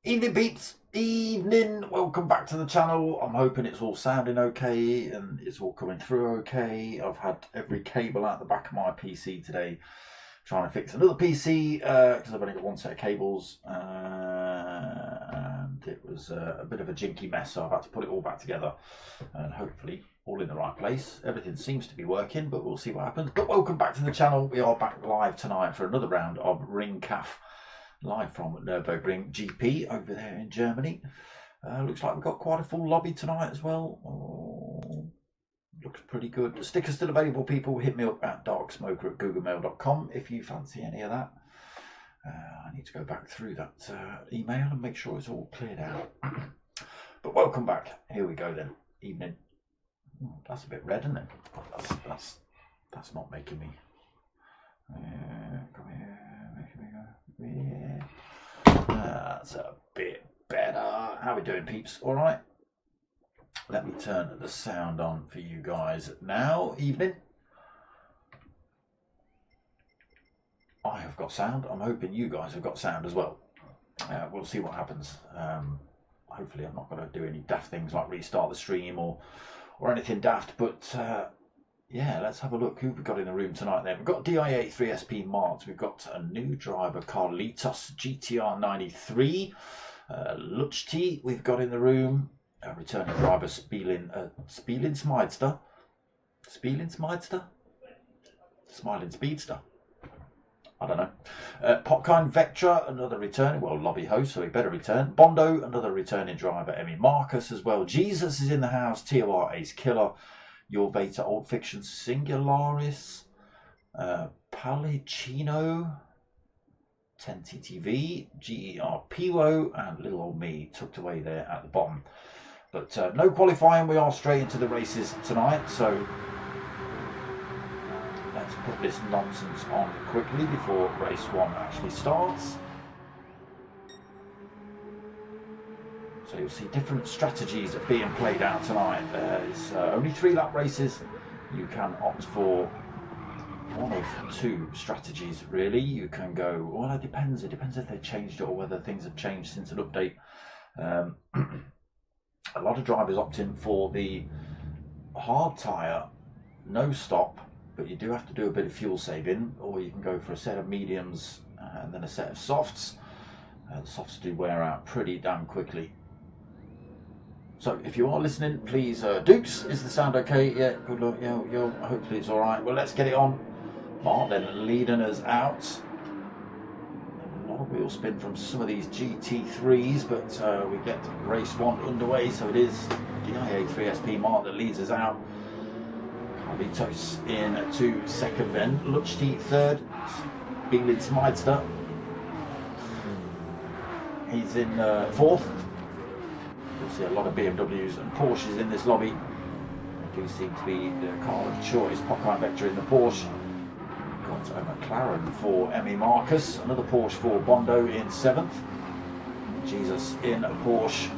Evening peeps, evening, welcome back to the channel. I'm hoping it's all sounding okay and it's all coming through okay. I've had every cable out the back of my PC today trying to fix another PC because I've only got one set of cables and it was a bit of a jinky mess, so I've had to put it all back together and hopefully all in the right place. Everything seems to be working, but we'll see what happens. But welcome back to the channel. We are back live tonight for another round of Ring Calf. Live from Nurburgring GP over there in Germany. Looks like we've got quite a full lobby tonight as well. Oh, looks pretty good. The sticker's still available, people. Hit me up at darksmoker@googlemail.com if you fancy any of that. I need to go back through that email and make sure it's all cleared out. But welcome back. Here we go then. Evening. Oh, that's a bit red, isn't it? That's not making me. Come here. Making me go. Yeah. That's a bit better. How we doing, peeps? All right. Let me turn the sound on for you guys now. Evening. I have got sound. I'm hoping you guys have got sound as well. We'll see what happens. Hopefully I'm not going to do any daft things like restart the stream or anything daft, but yeah, let's have a look who we've got in the room tonight then. We've got GR3 SP Mart. We've got a new driver, Carlitos GTR 93. Luchty we've got in the room. A returning driver, Smiling Speedster. Smiling Speedster. I don't know. Popkind Vectra, another returning, well, lobby host, so he better return. Bondo, another returning driver, Emmy Marcus as well. Jesus is in the house, TOR Ace Killer. Your Beta Old Fiction Singularis, Palicino, 10TTV, GER Piwo, and little old me tucked away there at the bottom. But no qualifying, we are straight into the races tonight, so let's put this nonsense on quickly before race one actually starts. So you'll see different strategies being played out tonight. There's only 3 lap races. You can opt for one of 2 strategies, really. You can go, well, it depends. It depends if they've changed it or whether things have changed since an update. A lot of drivers opt in for the hard tyre, no stop, but you do have to do a bit of fuel saving, or you can go for a set of mediums and then a set of softs. The softs do wear out pretty damn quickly. So if you are listening, please, Dukes, is the sound okay? Yeah, good luck. Yo, hopefully it's all right. Well, let's get it on. Martin leading us out. A lot of wheel spin from some of these GT3s, but we get race one underway. So it is GIA3 SP Martin that leads us out. Carlitos in to second then. Luchty third. Bingling Smidester. He's in fourth. You'll see a lot of BMWs and Porsches in this lobby. They do seem to be the car of choice. Popcorn Vector in the Porsche. Got a McLaren for Emmy Marcus. Another Porsche for Bondo in 7th. Jesus in a Porsche.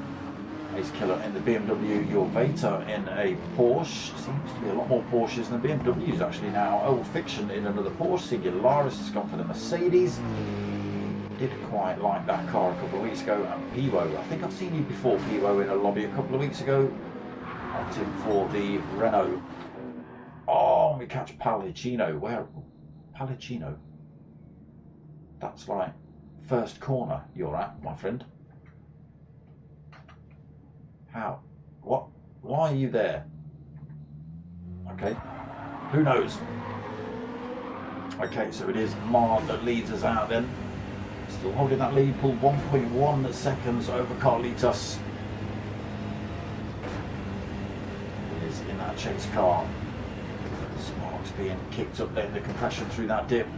Ace Killer in the BMW. Your Beta in a Porsche. Seems to be a lot more Porsches than BMWs actually now. Old Fiction in another Porsche. Singularis has gone for the Mercedes. Did quite like that car a couple of weeks ago. And Piwo, I think I've seen you before, Piwo, in a lobby a couple of weeks ago. Opted for the Renault. Oh, we catch Palicino. Where? Palicino? That's like first corner you're at, my friend. How? What? Why are you there? Okay. Who knows? Okay, so it is Mard that leads us out then. Still holding that lead, pulled 1.1 seconds over Carlitos. He is in that chase car. Sparks being kicked up there, the compression through that dip.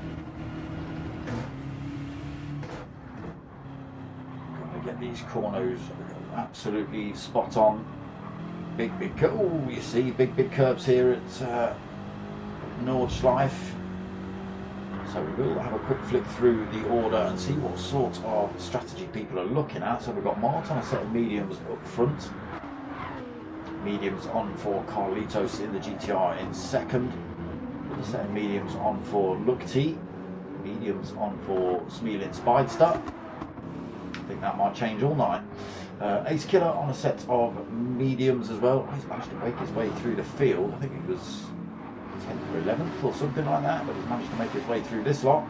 Got to get these corners absolutely spot on. Big, oh, you see, big curbs here at Nordshliefe. So we will have a quick flick through the order and see what sort of strategy people are looking at. So we've got Mart on a set of mediums up front. Mediums on for Carlitos in the GTR in 2nd. A set of mediums on for Luchty. Mediums on for Smiling Speedster. I think that might change all night. Ace Killer on a set of mediums as well. He's managed to make his way through the field. I think he was 10th or 11th or something like that, but he's managed to make his way through this lot.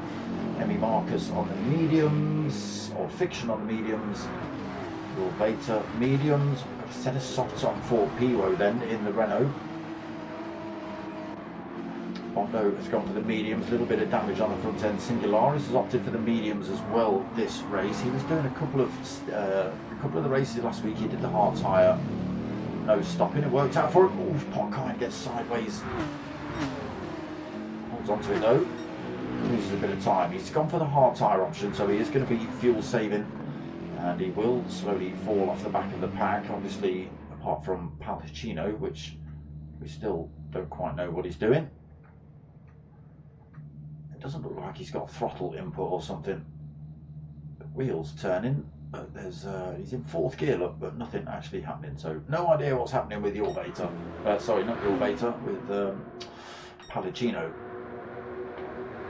Emmy Marcus on the mediums, or Fiction on the mediums. Will Beta mediums. We've got a set of softs on for Piwo then in the Renault. Bondo has gone for the mediums, a little bit of damage on the front end. Singularis has opted for the mediums as well this race. He was doing a couple of the races last week. He did the hard tyre, no stopping. It worked out for him. Oh, Potkind gets sideways. Holds onto it though. Loses a bit of time. He's gone for the hard tyre option, so he is going to be fuel saving, and he will slowly fall off the back of the pack. Obviously, apart from Palacino, which we still don't quite know what he's doing. It doesn't look like he's got throttle input or something. The wheels turning, but he's in 4th gear, look, but nothing actually happening. So no idea what's happening with your Beta. Sorry, not your Beta, with Palacino.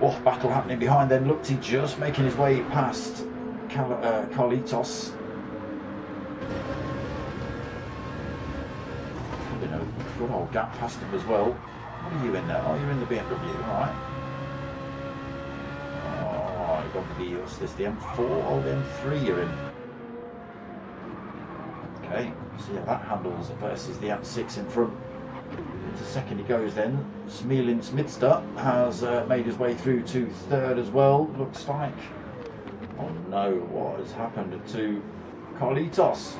Oh, battle happening behind then. Looked he just making his way past Carlitos. Probably no good old gap past him as well. What are you in there? Oh, you're in the BMW, alright. What's this, the M4 or the M3 you're in? Okay, see how that handles versus the M6 in front. Into second he goes then. Smilin Smidster has made his way through to 3rd as well, looks like. Oh no, what has happened to Carlitos?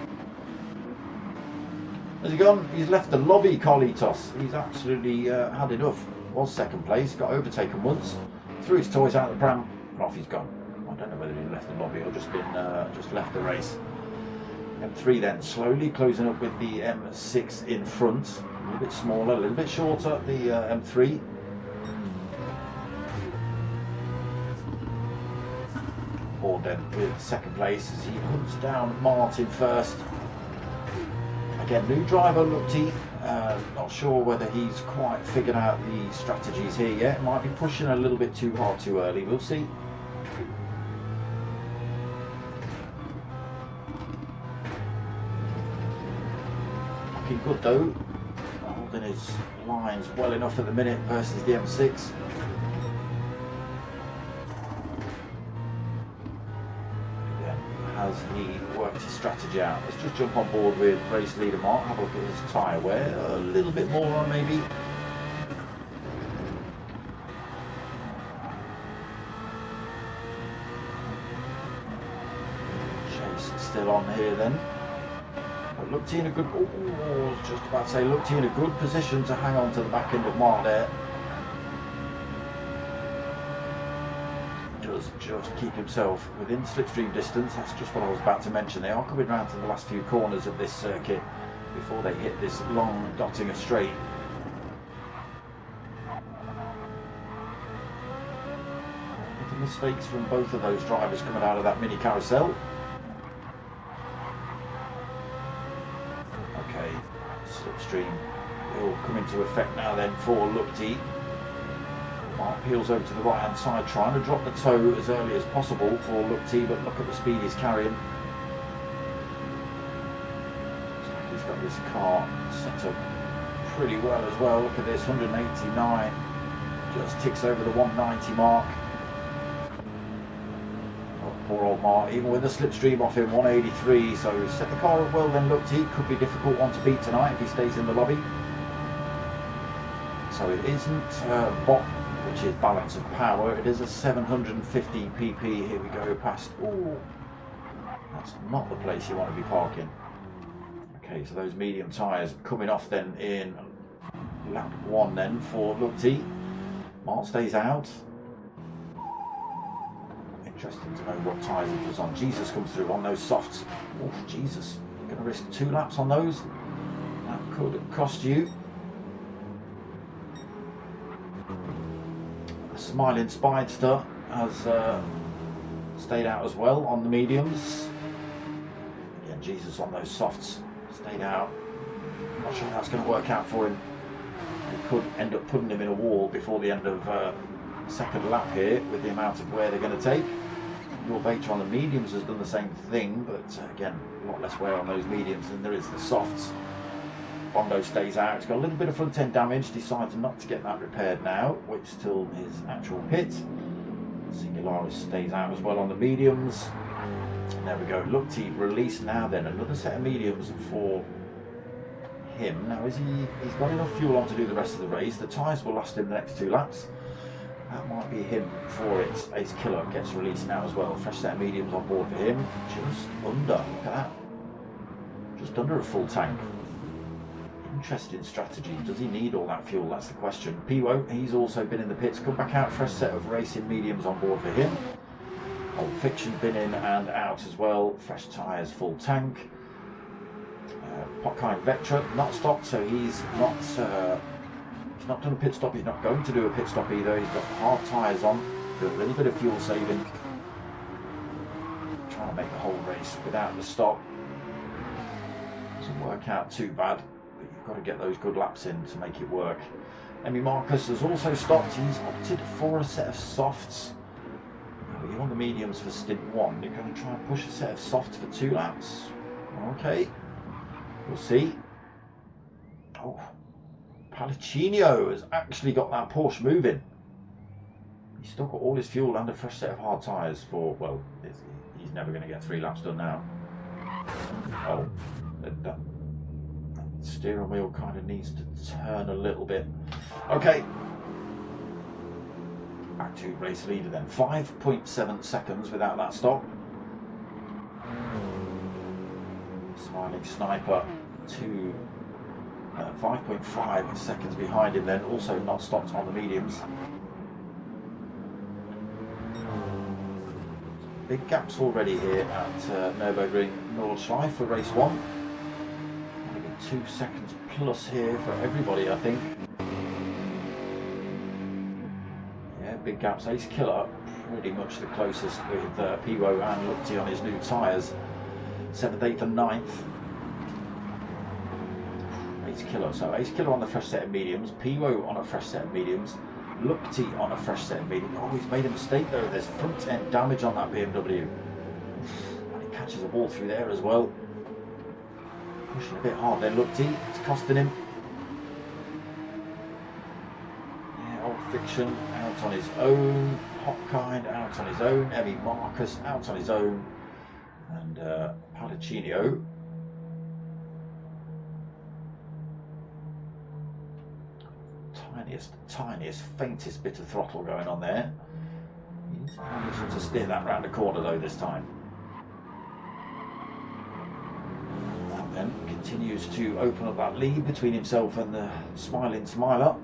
Has he gone? He's left the lobby, Carlitos. He's absolutely had enough. Was 2nd place, got overtaken once, threw his toys out of the pram, and off he's gone. I don't know whether he left the lobby or just left the race. M3 then slowly closing up with the M6 in front. A little bit smaller, a little bit shorter, the M3. Board then with 2nd place as he hunts down Martin first. Again, new driver Lukti. Not sure whether he's quite figured out the strategies here yet. Might be pushing a little bit too hard too early. We'll see. Looking good though. Holding his lines well enough at the minute versus the M6. Has he worked his strategy out? Let's just jump on board with race leader Mark, have a look at his tyre wear, a little bit more on maybe. Chase still on here then. But looked in a good, I was just about to say, looked in a good position to hang on to the back end of Mark there. Just keep himself within slipstream distance. That's just what I was about to mention. They are coming round to the last few corners of this circuit before they hit this long Dottinger straight. The mistakes from both of those drivers coming out of that mini carousel. Okay, slipstream will come into effect now then for Lukti. Mark peels over to the right hand side, trying to drop the toe as early as possible for Lukti, but look at the speed he's carrying. He's got this car set up pretty well as well. Look at this, 189, just ticks over the 190 mark. Oh, poor old Mark, even with the slipstream off him, 183, so set the car up well then. Lukti could be a difficult one to beat tonight if he stays in the lobby. So it isn't bot, which is balance of power. It is a 750 pp. Here we go past. Oh, that's not the place you want to be parking. Okay, so those medium tyres coming off then in lap 1 then for Lukti. Mark stays out. Interesting to know what tyres he was on. Jesus comes through on those softs. Oh, Jesus. You're going to risk 2 laps on those? That could cost you. Smiling Speedster has stayed out as well on the mediums. Again, Jesus on those softs stayed out. Not sure how that's going to work out for him. He could end up putting him in a wall before the end of second lap here with the amount of wear they're going to take. Your Vector on the mediums has done the same thing, but again, a lot less wear on those mediums than there is the softs. Bondo stays out. He's got a little bit of front end damage, decides not to get that repaired now, which still his actual hit. Singularis stays out as well on the mediums. There we go. Lukti released now then. Another set of mediums for him. Now he's got enough fuel on to do the rest of the race. The tyres will last him the next 2 laps. That might be him for it. Ace Killer gets released now as well. Fresh set of mediums on board for him. Just under, look at that. Just under a full tank. Interesting strategy. Does he need all that fuel? That's the question. Piwo, he's also been in the pits. Come back out. Fresh set of racing mediums on board for him. Old Fiction been in and out as well. Fresh tyres, full tank. Potkind Vectra not stopped, so he's not done a pit stop. He's not going to do a pit stop either. He's got hard tyres on. Do a little bit of fuel saving. Trying to make the whole race without the stop. Doesn't work out too bad. But you've got to get those good laps in to make it work. Emmy Marcus has also stopped. He's opted for a set of softs. You're on the mediums for stint 1. You're going to try and push a set of softs for 2 laps. Okay, we'll see. Oh, Palicino has actually got that Porsche moving. He's still got all his fuel and a fresh set of hard tyres for, well, he's never going to get 3 laps done now. Oh, that steering wheel kind of needs to turn a little bit. Okay. Back to race leader then. 5.7 seconds without that stop. Smiling Sniper to 5.5 seconds behind him then, also not stopped on the mediums. Big gaps already here at Nurburgring Nordshliefe for race 1. Maybe 2 seconds plus here for everybody, I think. Big gaps. Ace Killer pretty much the closest with Piwo and Lukti on his new tyres. 7th, 8th and 9th. Ace Killer. So Ace Killer on the fresh set of mediums. Piwo on a fresh set of mediums. Lukti on a fresh set of mediums. Oh, he's made a mistake though. There's front end damage on that BMW. And he catches a ball through there as well. Pushing a bit hard then Lukti. It's costing him. Fiction out on his own, Hopkind out on his own, Emmy Marcus out on his own, and Palicino. Tiniest, faintest bit of throttle going on there. He's managed to steer that round the corner though this time. That then continues to open up that lead between himself and the Smiling Smiler.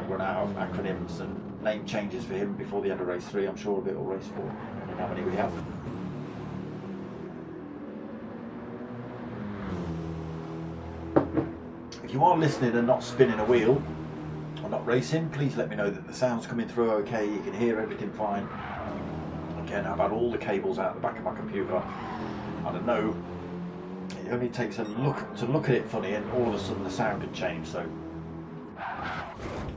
Run out of acronyms and name changes for him before the end of race 3. I'm sure a bit will race 4. I don't know how many we have. If you are listening and not spinning a wheel or not racing, please let me know that the sound's coming through okay, you can hear everything fine. Again, I've had all the cables out the back of my computer. I don't know, it only takes a look to look at it funny and all of a sudden the sound can change. So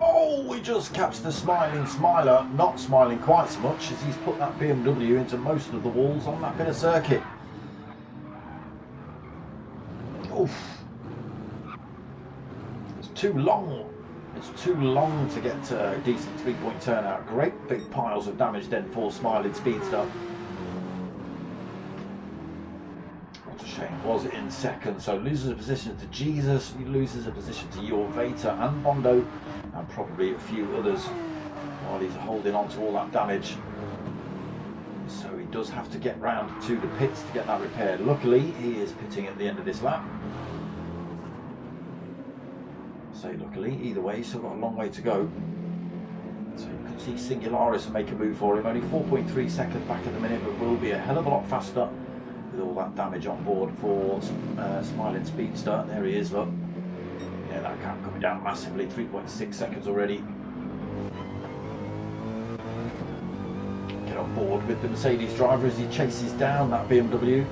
oh, we just catch the Smiling Smiler, not smiling quite so much as he's put that BMW into most of the walls on that bit of circuit. Oof. It's too long. It's too long to get a decent 3-point turnout. Great big piles of damage then for Smiling Speedster. What a shame. Was in second, so loses a position to Jesus, he loses a position to Your Veta and Bondo, and probably a few others while he's holding on to all that damage. So he does have to get round to the pits to get that repaired. Luckily, he is pitting at the end of this lap. So luckily, either way, he's still got a long way to go. So you can see Singularis make a move for him. Only 4.3 seconds back at the minute, but will be a hell of a lot faster with all that damage on board for Smiling Speedster. There he is, look. Yeah, that gap coming down massively. 3.6 seconds already. Get on board with the Mercedes driver as he chases down that BMW.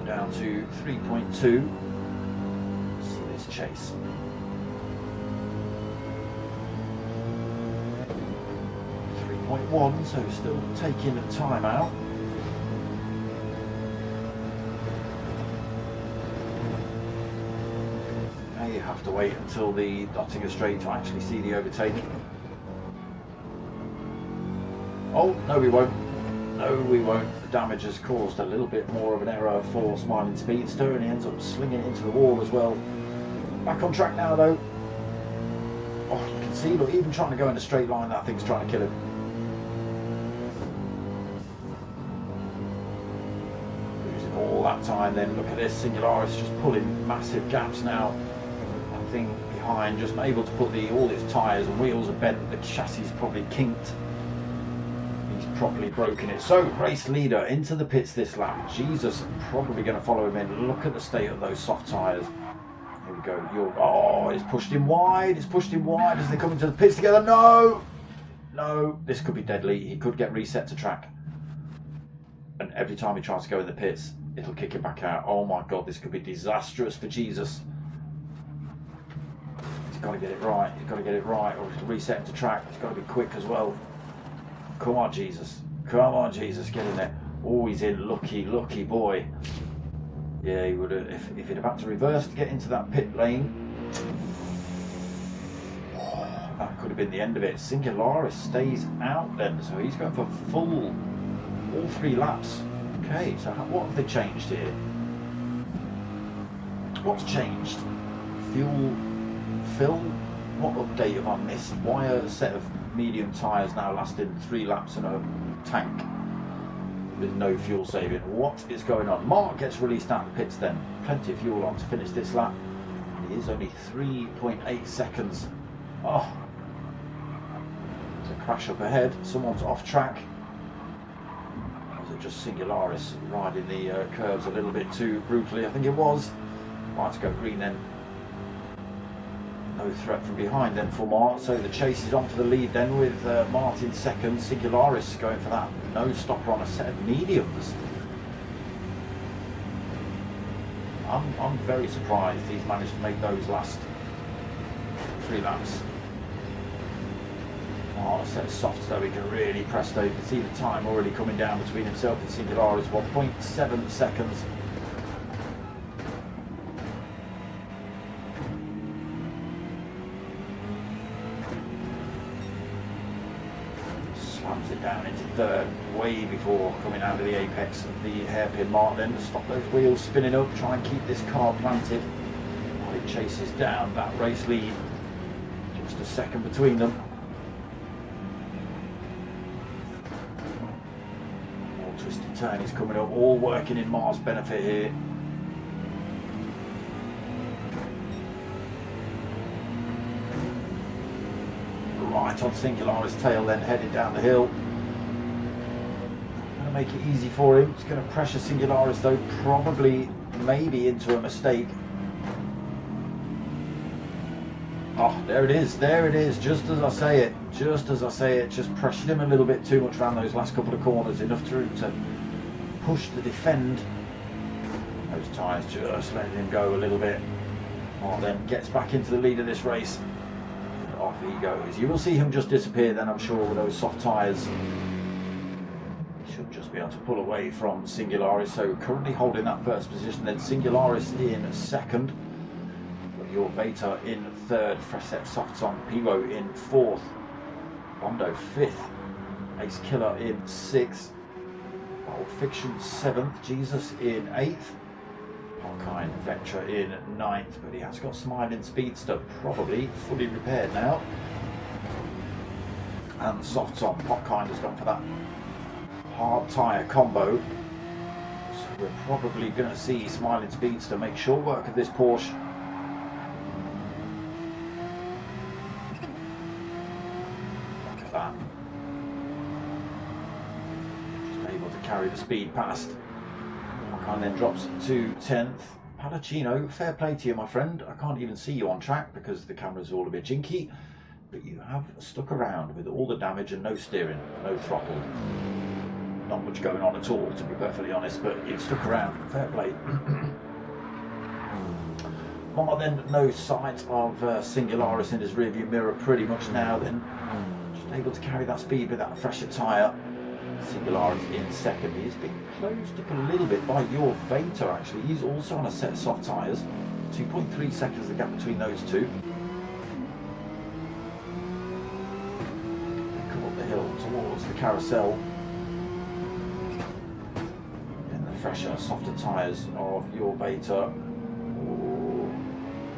Down to 3.2. See this chase. 3.1, so still taking time out. Now you have to wait until the Nottingham Straight to actually see the overtake. Oh, no we won't. No we won't. The damage has caused a little bit more of an error for Smiling Speedster, and he ends up slinging it into the wall as well. Back on track now though. Oh, you can see, look, even trying to go in a straight line, that thing's trying to kill him. Losing all that time then. Look at this, Singularis just pulling massive gaps now. That thing behind just able to put all its tyres and wheels are bent, the chassis is probably kinked. Properly broken it. So race leader into the pits this lap. Jesus, probably going to follow him in. Look at the state of those soft tyres. Here we go. Oh, it's pushed him wide. It's pushed him wide as they come into the pits together. No, this could be deadly. He could get reset to track, and every time he tries to go in the pits, it'll kick him back out. Oh my God, this could be disastrous for Jesus. He's got to get it right. He's got to get it right, or it'll reset him to track. He's got to be quick as well. Come on, Jesus. Come on, Jesus. Get in there. Oh, he's in. Lucky boy. Yeah, he would have, if he'd have had to reverse to get into that pit lane. Oh, that could have been the end of it. Singularis stays out then, so he's going for full, all 3 laps. Okay, so what have they changed here? What's changed? Fuel fill? What update have I missed? Why a set of medium tyres now lasting 3 laps in a tank with no fuel saving? What is going on? Mark gets released out of the pits then. Plenty of fuel on to finish this lap. He is only 3.8 seconds. Oh, there's a crash up ahead. Someone's off track. Was it just Singularis riding the curves a little bit too brutally? I think it was. Right, to go green then. No threat from behind then for Mart, so the chase is on for the lead then with Martin second, Singularis going for that no stopper on a set of mediums. I'm very surprised he's managed to make those last 3 laps. Oh, a set of softs though, he can really press those. You can see the time already coming down between himself and Singularis, 1.7 seconds. Slams it down into third, way before coming out of the apex of the hairpin mark then to stop those wheels spinning up, try and keep this car planted while it chases down that race lead. Just a second between them. More twisted turn is coming up, all working in Mart's benefit here. Right on Singularis' tail then, heading down the hill. Going to make it easy for him. It's going to pressure Singularis though, probably maybe into a mistake. Oh, there it is, just as I say it, just pressured him a little bit too much around those last couple of corners, enough to push the defend. Those tyres just letting him go a little bit. Oh, then gets back into the lead of this race. Off he goes. You will see him just disappear then, I'm sure, with those soft tyres. He should just be able to pull away from Singularis. So currently holding that first position, then Singularis in second. Your Veta in third, fresh set softs on. Pivo in fourth. Bondo fifth. Ace Killer in sixth. Old Fiction seventh. Jesus in eighth. Hawkeye Vectra in ninth, but he has got Smiling Speedster probably fully repaired now. And softs on. Popkind has gone for that hard tyre combo. So we're probably going to see Smiling Speedster make short work of this Porsche. Look at that. Just able to carry the speed past. And then drops to 10th. Palacino, fair play to you, my friend. I can't even see you on track because the camera's all a bit jinky, but you have stuck around with all the damage and no steering, no throttle. Not much going on at all, to be perfectly honest, but you've stuck around. Fair play. Then no sight of Singularis in his rearview mirror pretty much now then. Just able to carry that speed with that fresher tyre. Singularis in second. He's been closed up a little bit by your Veta actually. He's also on a set of soft tyres. 2.3 seconds the gap between those two. They come up the hill towards the carousel. And the fresher, softer tyres of your Veta.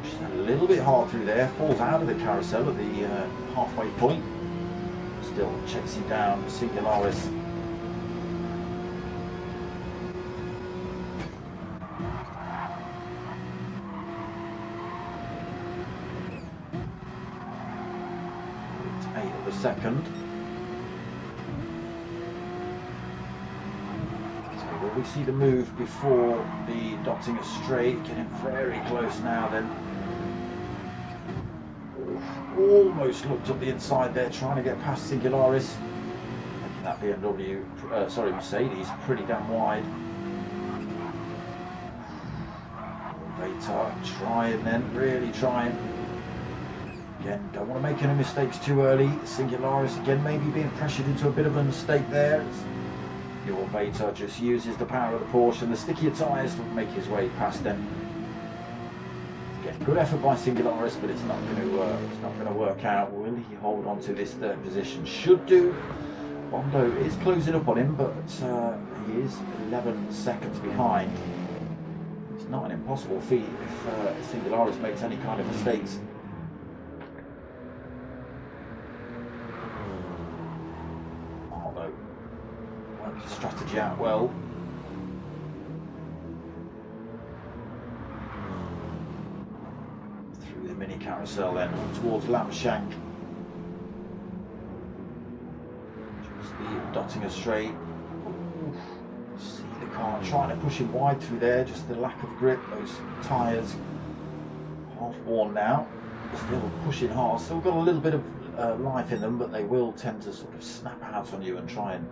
Pushes a little bit hard through there. Falls out of the carousel at the halfway point. Still chasing down Singularis. Second. So will we see the move before the dotting a straight? Getting very close now then. Almost looked up the inside there, trying to get past Singularis. That BMW, Mercedes, pretty damn wide. Veta trying then, really trying. Again, don't want to make any mistakes too early. Singularis again maybe being pressured into a bit of a mistake there. Your Veta just uses the power of the Porsche and the stickier tyres to make his way past them. Again, good effort by Singularis, but it's not going to work out. Will he hold on to this third position? Should do. Bondo is closing up on him, but he is 11 seconds behind. It's not an impossible feat if Singularis makes any kind of mistakes. Strategy out well. Through the mini carousel then towards Lamshank. Just the Dottinger straight. See the car trying to push him wide through there, just the lack of grip, those tyres half worn now. Still pushing hard, still got a little bit of life in them, but they will tend to sort of snap out on you and try and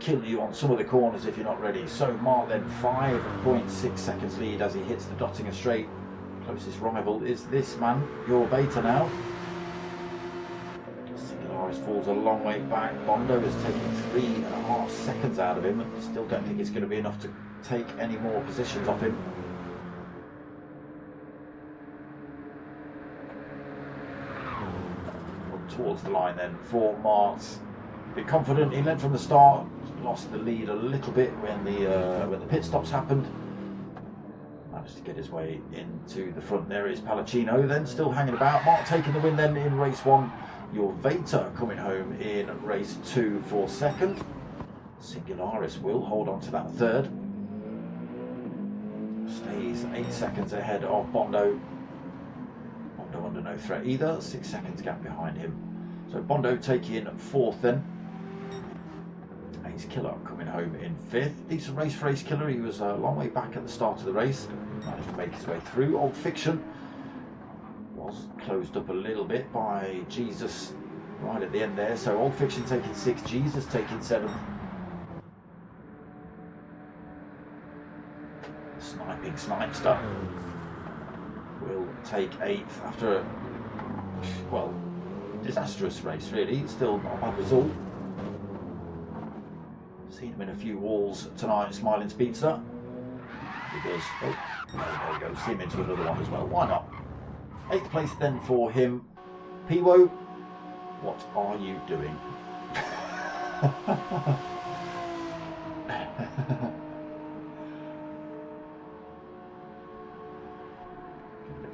kill you on some of the corners if you're not ready. So Mark then 5.6 seconds lead as he hits the Dottinger straight. Closest rival is this man, your Veta now. Singularis falls a long way back. Bondo is taking 3.5 seconds out of him. Still don't think it's going to be enough to take any more positions off him. Up towards the line then for Marks. Bit confident, he led from the start. Lost the lead a little bit when the pit stops happened. Managed to get his way into the front. There is Palacino then still hanging about. Mark taking the win then in race 1. Your Veta coming home in race 2 for second. Singularis will hold on to that third. Stays 8 seconds ahead of Bondo. Bondo under no threat either. 6 seconds gap behind him. So Bondo taking 4th then. Ace Killer coming home in 5th. Decent race for Ace Killer. He was a long way back at the start of the race. Managed to make his way through. Old Fiction was closed up a little bit by Jesus right at the end there. So Old Fiction taking 6th. Jesus taking 7th. Sniping Snipester will take 8th after a, well, disastrous race really. Still not a bad result. Seen him in a few walls tonight, Smiling Speedster. He does. Oh, there we go. See him into another one as well. Why not? 8th place then for him. Piwo, what are you doing?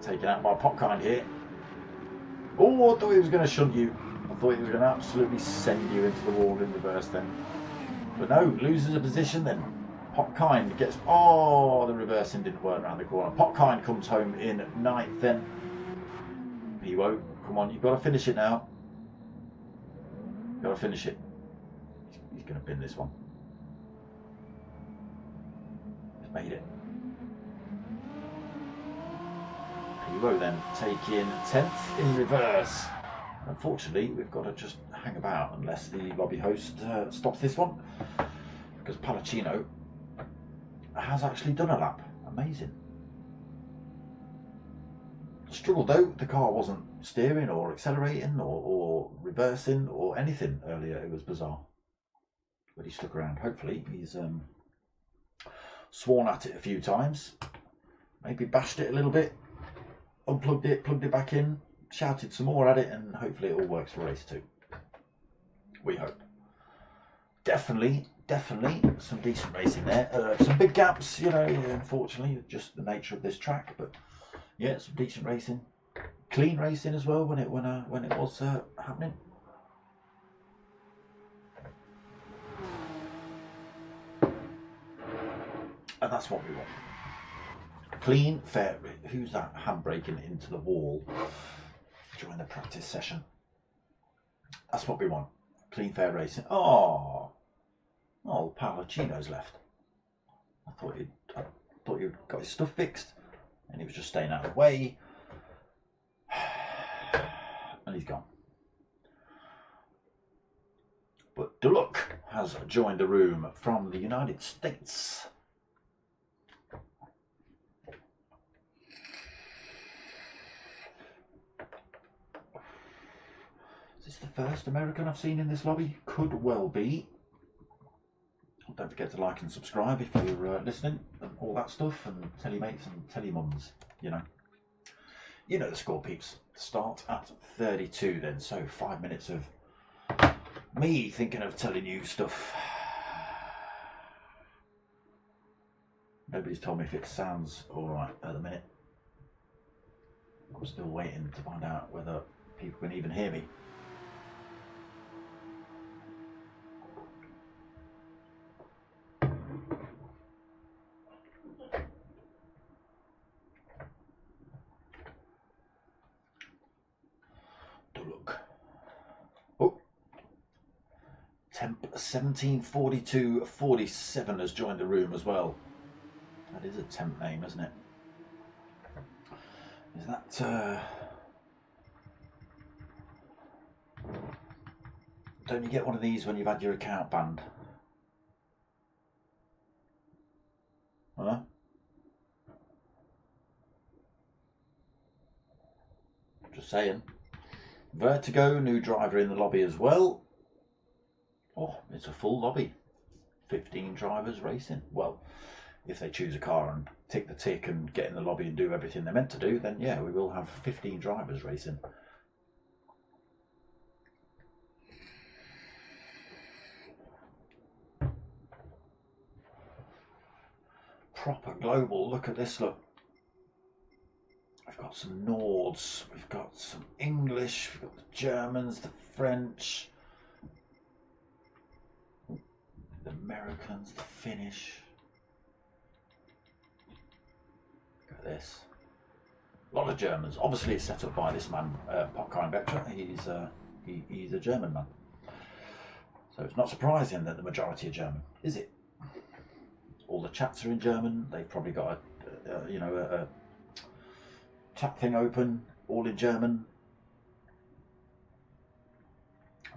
Taken out by Popkind here. Oh, I thought he was going to shunt you. I thought he was going to absolutely send you into the wall in reverse then. But no, loses a position then. Popkind gets... Oh, the reversing didn't work around the corner. Popkind comes home in 9th then. Piwo, come on, you've got to finish it now. You've got to finish it. He's going to bin this one. He's made it. Piwo then taking 10th in reverse. Unfortunately, we've got to just hang about unless the lobby host stops this one, because Palacino has actually done a lap. Amazing. Struggled though, the car wasn't steering or accelerating or reversing or anything earlier. It was bizarre. But he stuck around. Hopefully he's sworn at it a few times. Maybe bashed it a little bit. Unplugged it, plugged it back in. Shouted some more at it. And hopefully it all works for race 2. We hope. Definitely some decent racing there. Some big gaps, you know, unfortunately. Just the nature of this track. But yeah, some decent racing. Clean racing as well when it was happening. And that's what we want. Clean, fair. Who's that handbraking into the wall during the practice session? That's what we want. Clean, fair racing. Oh, Palacino's left. I thought he'd got his stuff fixed, and he was just staying out of the way. And he's gone. But Duluck has joined the room from the United States. Is this the first American I've seen in this lobby? Could well be. Don't forget to like and subscribe if you're listening, and all that stuff, and tell your mates and tell your mums, you know. You know the score, peeps. Start at 32 then, so 5 minutes of me thinking of telling you stuff. Nobody's told me if it sounds alright at the minute. I'm still waiting to find out whether people can even hear me. Temp 174247 has joined the room as well. That is a temp name, isn't it? Is that... Don't you get one of these when you've had your account banned? Huh? Just saying. Vertigo, new driver in the lobby as well. Oh, it's a full lobby. 15 drivers racing. Well, if they choose a car and tick the tick and get in the lobby and do everything they're meant to do, then yeah, we will have 15 drivers racing. Proper global. Look at this, look. We've got some Nords, we've got some English, we've got the Germans, the French, the Americans, the Finnish. Look at this. A lot of Germans. Obviously it's set up by this man, Popcorn Vector. He's a German man. So it's not surprising that the majority are German, is it? All the chats are in German. They've probably got a chat thing open, all in German.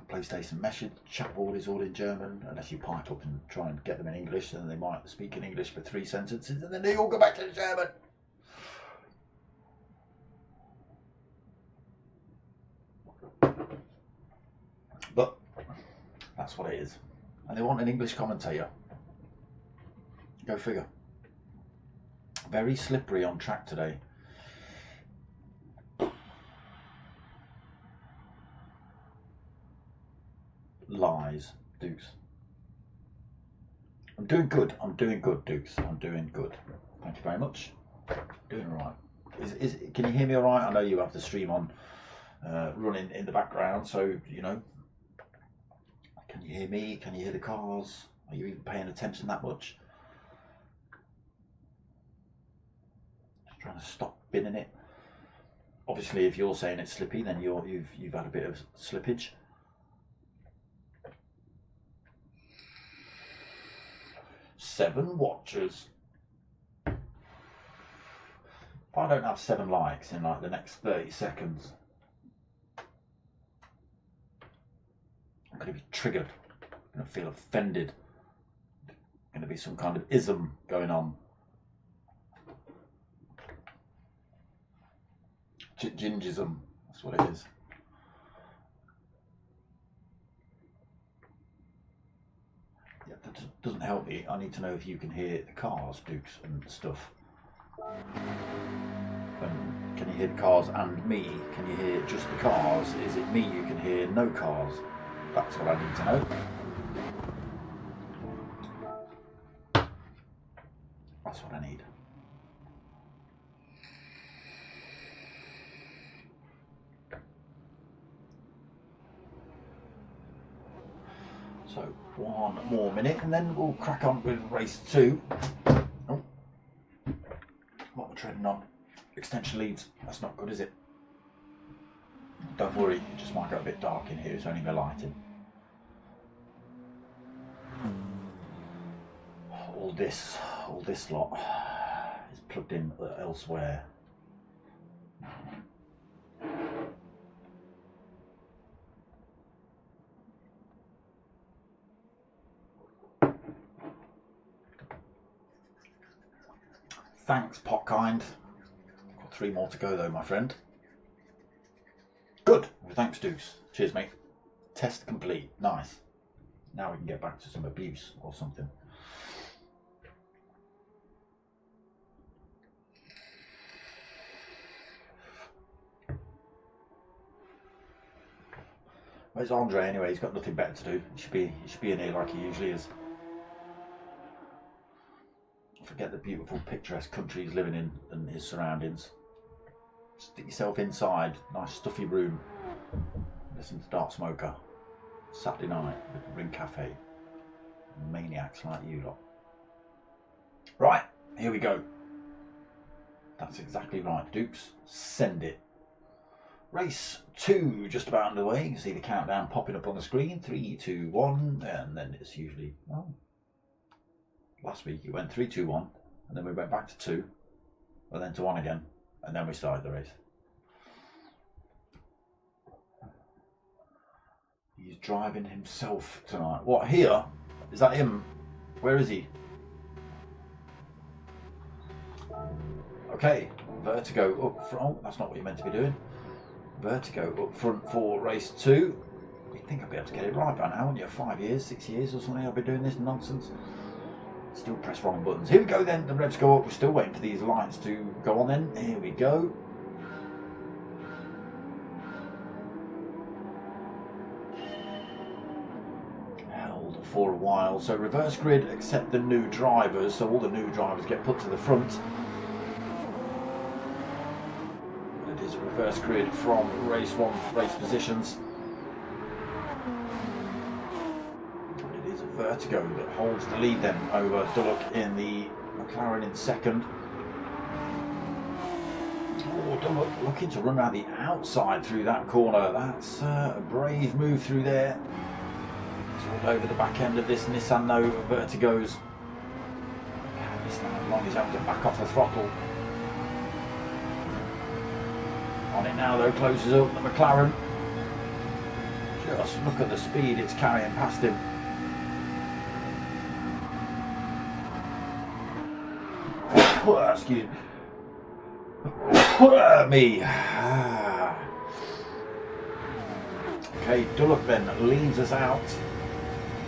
PlayStation Message chat board is all in German, unless you pipe up and try and get them in English, and they might speak in English for 3 sentences, and then they all go back to German. But that's what it is. And they want an English commentator. Go figure. Very slippery on track today. Lies, Dukes. I'm doing good, Dukes. I'm doing good. Thank you very much. Doing all right. Can you hear me all right? I know you have the stream on running in the background, so, you know. Can you hear me? Can you hear the cars? Are you even paying attention that much? Just trying to stop binning it. Obviously, if you're saying it's slippy, then you've had a bit of slippage. Seven watchers. If I don't have 7 likes in like the next 30 seconds, I'm going to be triggered. I'm going to feel offended. Going to be some kind of ism going on. Gingism, That's what it is. Yeah, that doesn't help me. I need to know if you can hear the cars, Dukes, and stuff. Can you hear the cars and me? Can you hear just the cars? Is it me you can hear, no cars? That's what I need to know. That's what I need. So 1 more minute and then we'll crack on with race 2. Oh, what we're treading on. Extension leads. That's not good, is it? Don't worry, it just might go a bit dark in here. It's only my lighting. All this lot is plugged in elsewhere. Thanks, Potkind. Got 3 more to go though, my friend. Good. Well, thanks, Deuce. Cheers, mate. Test complete. Nice. Now we can get back to some abuse or something. Where's Andre anyway? He's got nothing better to do. He should be in here like he usually is. Forget the beautiful picturesque country he's living in and his surroundings. Stick yourself inside, nice stuffy room. Listen to Dark Smoker. Saturday night at the Ring Cafe. Maniacs like you lot. Right, here we go. That's exactly right, Dukes. Send it. Race 2 just about underway. You can see the countdown popping up on the screen. 3, 2, 1, and then it's usually, oh, last week it went 3, 2, 1, and then we went back to 2, and then to 1 again, and then we started the race. He's driving himself tonight. What, here? Is that him? Where is he? Okay, Vertigo up front. That's not what you're meant to be doing. Vertigo up front for race 2. You'd think I'd be able to get it right by now, wouldn't you? 5 years, 6 years or something I've been doing this nonsense. Still press wrong buttons. Here we go then, the revs go up. We're still waiting for these lights to go on then. Here we go. Held for a while. So reverse grid except the new drivers. So all the new drivers get put to the front. It is a reverse grid from race 1, race positions. Vertigo that holds the lead then over Dullock in the McLaren in second. Oh, Dullock looking to run around the outside through that corner. That's a brave move through there. It's all over the back end of this Nissan though. Vertigo's. Nissan long as having to back off the throttle. On it now though, closes up the McLaren. Just look at the speed it's carrying past him. Excuse me. Okay, Dullock then leaves us out.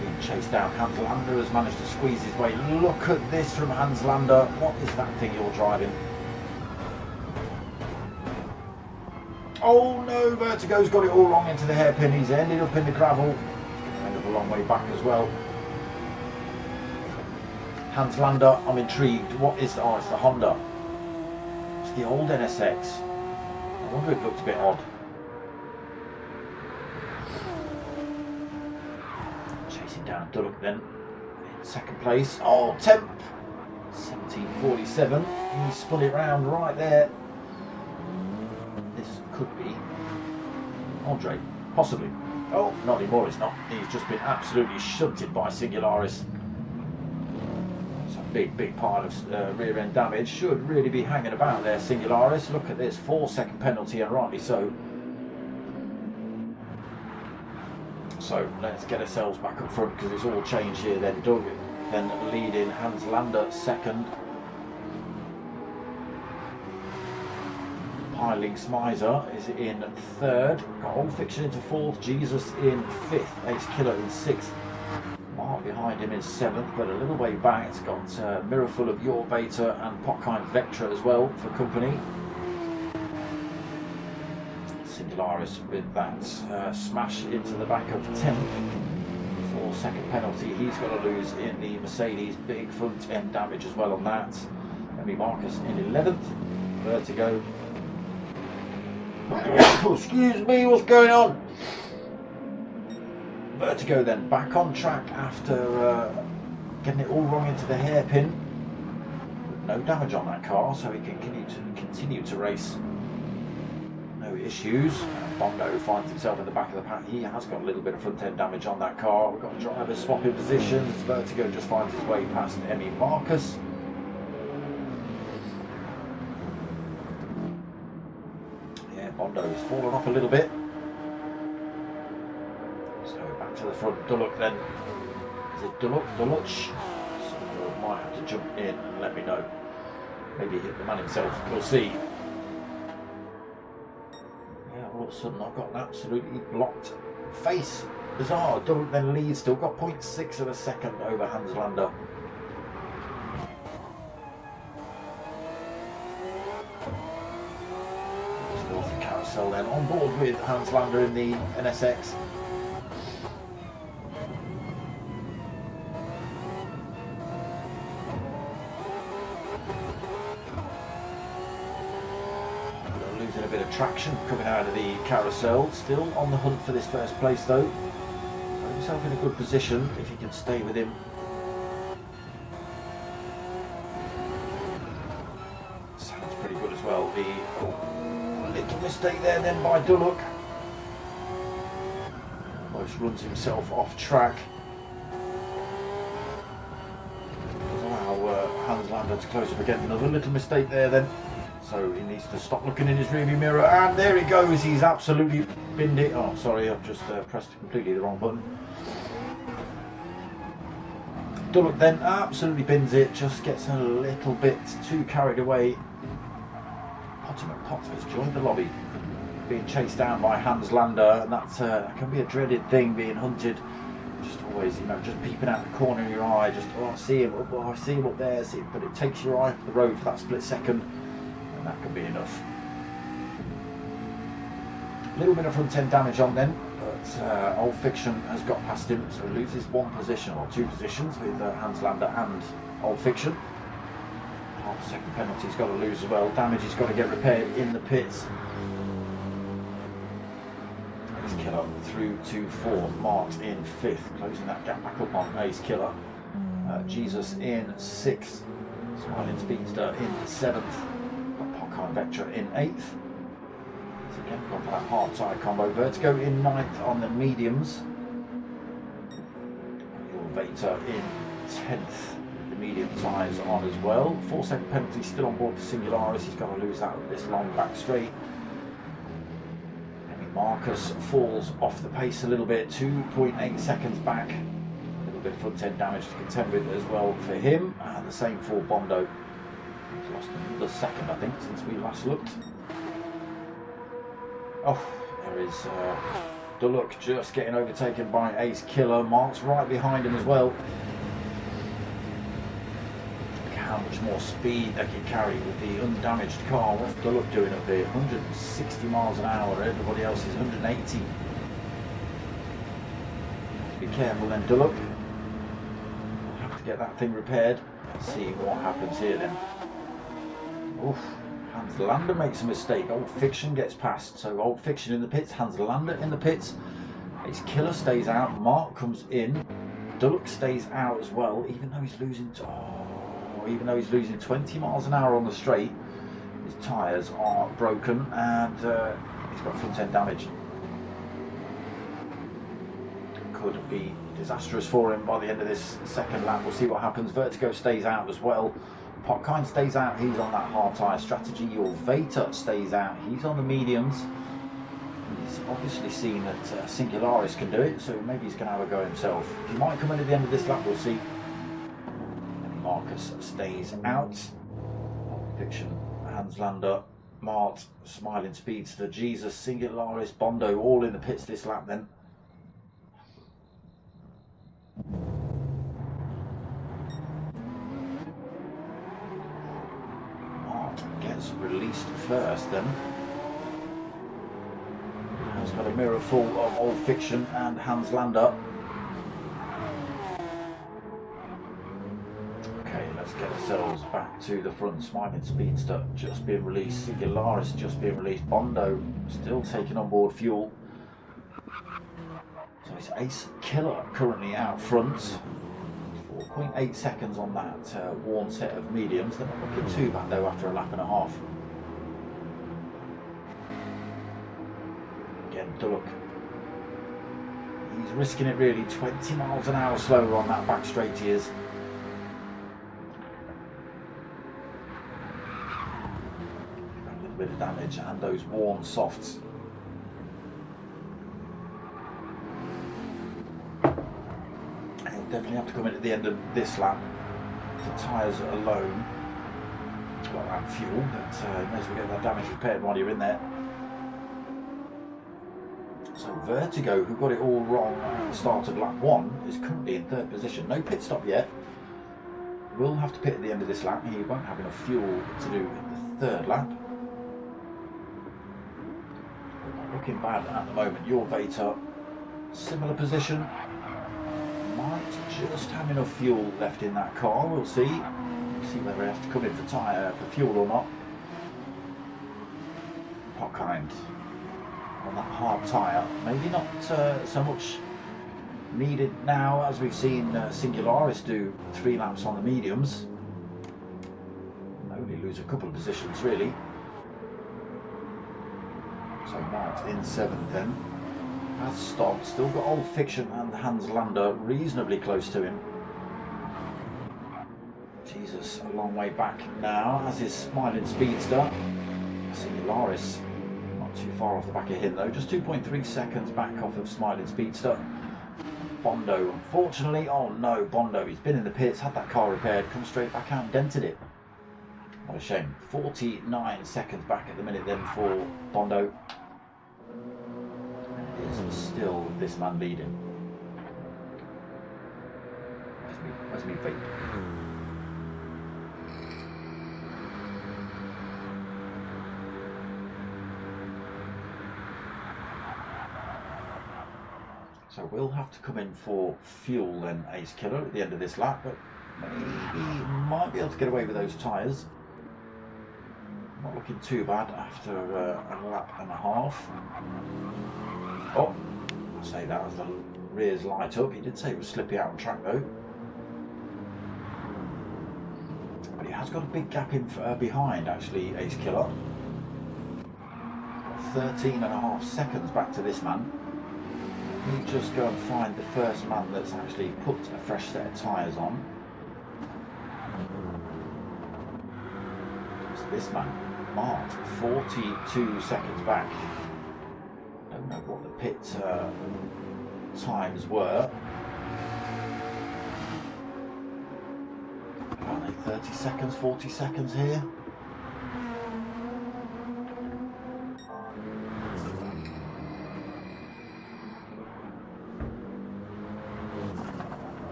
Being chased down. Hans Lander has managed to squeeze his way. Look at this from Hans Lander. What is that thing you're driving? Oh no, Vertigo's got it all wrong into the hairpin. He's ended up in the gravel. He's going to end up a long way back as well. Hans Lander, I'm intrigued. What is the, oh, it's the Honda. It's the old NSX. I wonder if it looks a bit odd. Chasing down Dullock then in second place. Oh, Temp 1747. He spun it round right there. This could be Andre, possibly. Oh, not anymore, it's not. He's just been absolutely shunted by Singularis. Big part of rear end damage. Should really be hanging about there, Singularis. Look at this, 4-second penalty, and rightly so. So let's get ourselves back up front because it's all changed here. Then Doug then leading, Hans Lander second. Highling Smiser is in third. Got Old Fiction into fourth. Jesus in fifth. Ace Killer in sixth. Mark behind him in seventh, but a little way back. It's got Mirrorful of Your Beta and Potkind Vectra as well for company. Singularis with that smash into the back of 10th. 4-second penalty. He's got to lose in the Mercedes. Big front end damage as well on that. Emmy Marcus in 11th. Vertigo. Excuse me, what's going on? Vertigo then back on track after getting it all wrong into the hairpin. No damage on that car, so he can continue to race. No issues. Bondo finds himself in the back of the pack. He has got a little bit of front end damage on that car. We've got drivers swapping positions. Vertigo just finds his way past Emmy Marcus. Yeah, Bondo's fallen off a little bit. To the front, Duluck then. Is it Duluck? Duluch? Someone might have to jump in and let me know. Maybe hit the man himself. We'll see. Yeah, all of a sudden I've got an absolutely blocked face. Bizarre. Duluck then leads, still got 0.6 of a second over Hans Lander. Still off the carousel then. On board with Hans Lander in the NSX. Losing a bit of traction coming out of the carousel. Still on the hunt for this first place though. Got himself in a good position if he can stay with him. Sounds pretty good as well. The little mistake there then by Duluck. Almost runs himself off track. Does allow Hans Lander to close up again. Another little mistake there then. So he needs to stop looking in his rearview mirror, and there he goes. He's absolutely binned it. Oh, sorry, I've just pressed completely the wrong button. Duluck then absolutely bins it, just gets a little bit too carried away. Potter has joined the lobby, being chased down by Hans Lander, and that can be a dreaded thing, being hunted. Just always, you know, just peeping out the corner of your eye, just, oh, I see him, oh, I see him up there, but it takes your eye off the road for that split second. And that could be enough. A little bit of front end damage on then, but Old Fiction has got past him, so he loses one position or two positions with Hans Lander and Old Fiction. Half a second penalty he's got to lose as well. Damage he's got to get repaired in the pits. Ace Killer through to fourth, marked in fifth, closing that gap back up on Ace Killer. Jesus in sixth, Smiling Speedster in seventh. Vectra in 8th. So again, gone for that hard tyre combo. Vertigo in 9th on the mediums. Your Veta in 10th. The medium tyres on as well. 4-second penalty still on board for Singularis. He's got to lose that this long back straight. Emmy Marcus falls off the pace a little bit. 2.8 seconds back. A little bit of front end damage to contend with as well for him. And the same for Bondo. He's lost another second, I think, since we last looked. Oh, there is Duluck just getting overtaken by Ace Killer. Mark's right behind him as well. Look how much more speed they can carry with the undamaged car. What's Duluck doing up here? 160 miles an hour. Everybody else is 180. Be careful then, Duluck. We'll have to get that thing repaired. Let's see what happens here then. Oof, Hans Lander makes a mistake. Old Fiction gets past. So Old Fiction in the pits, Hans Lander in the pits. Ace Killer stays out. Mark comes in. Duluck stays out as well, even though he's losing. Even though he's losing 20 miles an hour on the straight, his tyres are broken and he's got front end damage. Could be disastrous for him by the end of this second lap. We'll see what happens. Vertigo stays out as well. Potkind stays out, he's on that hard tyre strategy. Your Veta stays out, he's on the mediums. He's obviously seen that Singularis can do it, so maybe he's going to have a go himself. He might come in at the end of this lap, we'll see. Marcus stays out. Fiction, Hans Lander Mart, Smiling Speedster, Jesus, Singularis, Bondo, all in the pits this lap then. Mart gets released first then. Has got a mirror full of Old Fiction and Hans Lander. Okay, let's get ourselves back to the front. Smiling Speedster just being released. Singularis just being released. Bondo still taking on board fuel. So it's Ace Killer currently out front. 4.8 seconds on that worn set of mediums. They're not looking too bad though after a lap and a half. Again, Dullock. He's risking it really. 20 miles an hour slower on that back straight he is. A little bit of damage and those worn softs. He'll definitely have to come in at the end of this lap. The tyres alone. Well, and fuel, but you may as well get that damage repaired while you're in there. So Vertigo, who got it all wrong at the start of lap 1, is currently in 3rd position. No pit stop yet. Will have to pit at the end of this lap. He won't have enough fuel to do the 3rd lap. Looking bad at the moment. Your Vator, similar position. Might just have enough fuel left in that car. We'll see. We'll see whether he has to come in for fuel or not. Potkind on that hard tyre, maybe not so much needed now as we've seen Singularis do 3 laps on the mediums. Only lose a couple of positions really. So Mart in 7th then. Has stopped, still got Old Fiction and Hans Lander reasonably close to him. Jesus, a long way back now, as is Smiling Speedster. Singularis not too far off the back of him though, just 2.3 seconds back off of Smiling Speedster. Bondo, unfortunately, oh no, Bondo, he's been in the pits, had that car repaired, come straight back out and dented it. What a shame. 49 seconds back at the minute then for Bondo. Is still this man leading. Where's me vape? So we'll have to come in for fuel then, Ace Killer, at the end of this lap, but maybe might be able to get away with those tyres. Not looking too bad after a lap and a half. Oh, I'll say that as the rears light up. He did say it was slippy out on track though. But he has got a big gap in behind actually, Ace Killer. 13.5 seconds back to this man. Let me just go and find the first man that's actually put a fresh set of tyres on. It's this man, Mart, 42 seconds back. Don't know what the pit times were. Are they 30 seconds, 40 seconds here?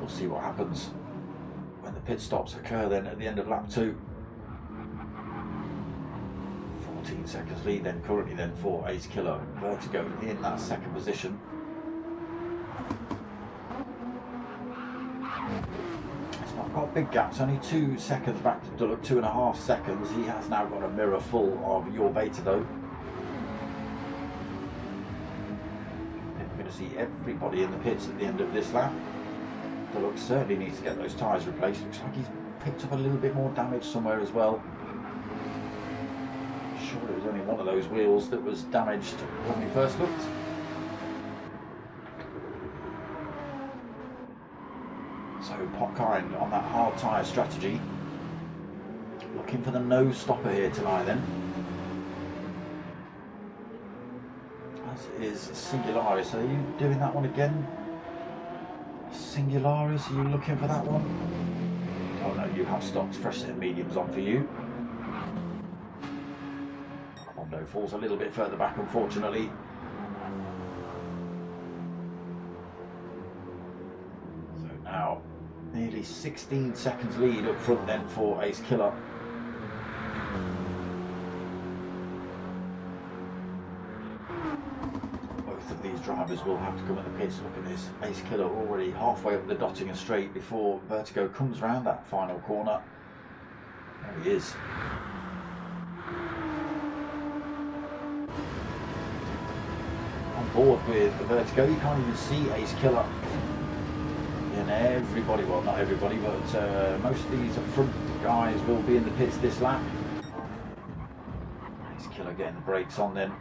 We'll see what happens when the pit stops occur then at the end of lap 2. 14 seconds lead then currently then for Ace Killer. Vertigo in that 2nd position. It's not got big gaps, only 2 seconds back to Dullock, 2.5 seconds. He has now got a mirror full of Your Vator though. We're going to see everybody in the pits at the end of this lap. Dullock certainly needs to get those tyres replaced. Looks like he's picked up a little bit more damage somewhere as well. Sure it was only one of those wheels that was damaged when we first looked. So Potkind on that hard tyre strategy. Looking for the no stopper here tonight then. As is Singularis. Are you doing that one again? Singularis, are you looking for that one? Oh no, you have stopped. Fresh set of mediums on for you. Bondo falls a little bit further back, unfortunately. So now nearly 16 seconds lead up front then for Ace Killer. Both of these drivers will have to come at the pits. Look at this, Ace Killer already halfway up the Dottingham straight before Vertigo comes round that final corner. There he is. On board with the Vertigo, you can't even see Ace Killer. And everybody, well not everybody, but most of these up front guys will be in the pits this lap. Ace Killer getting the brakes on then.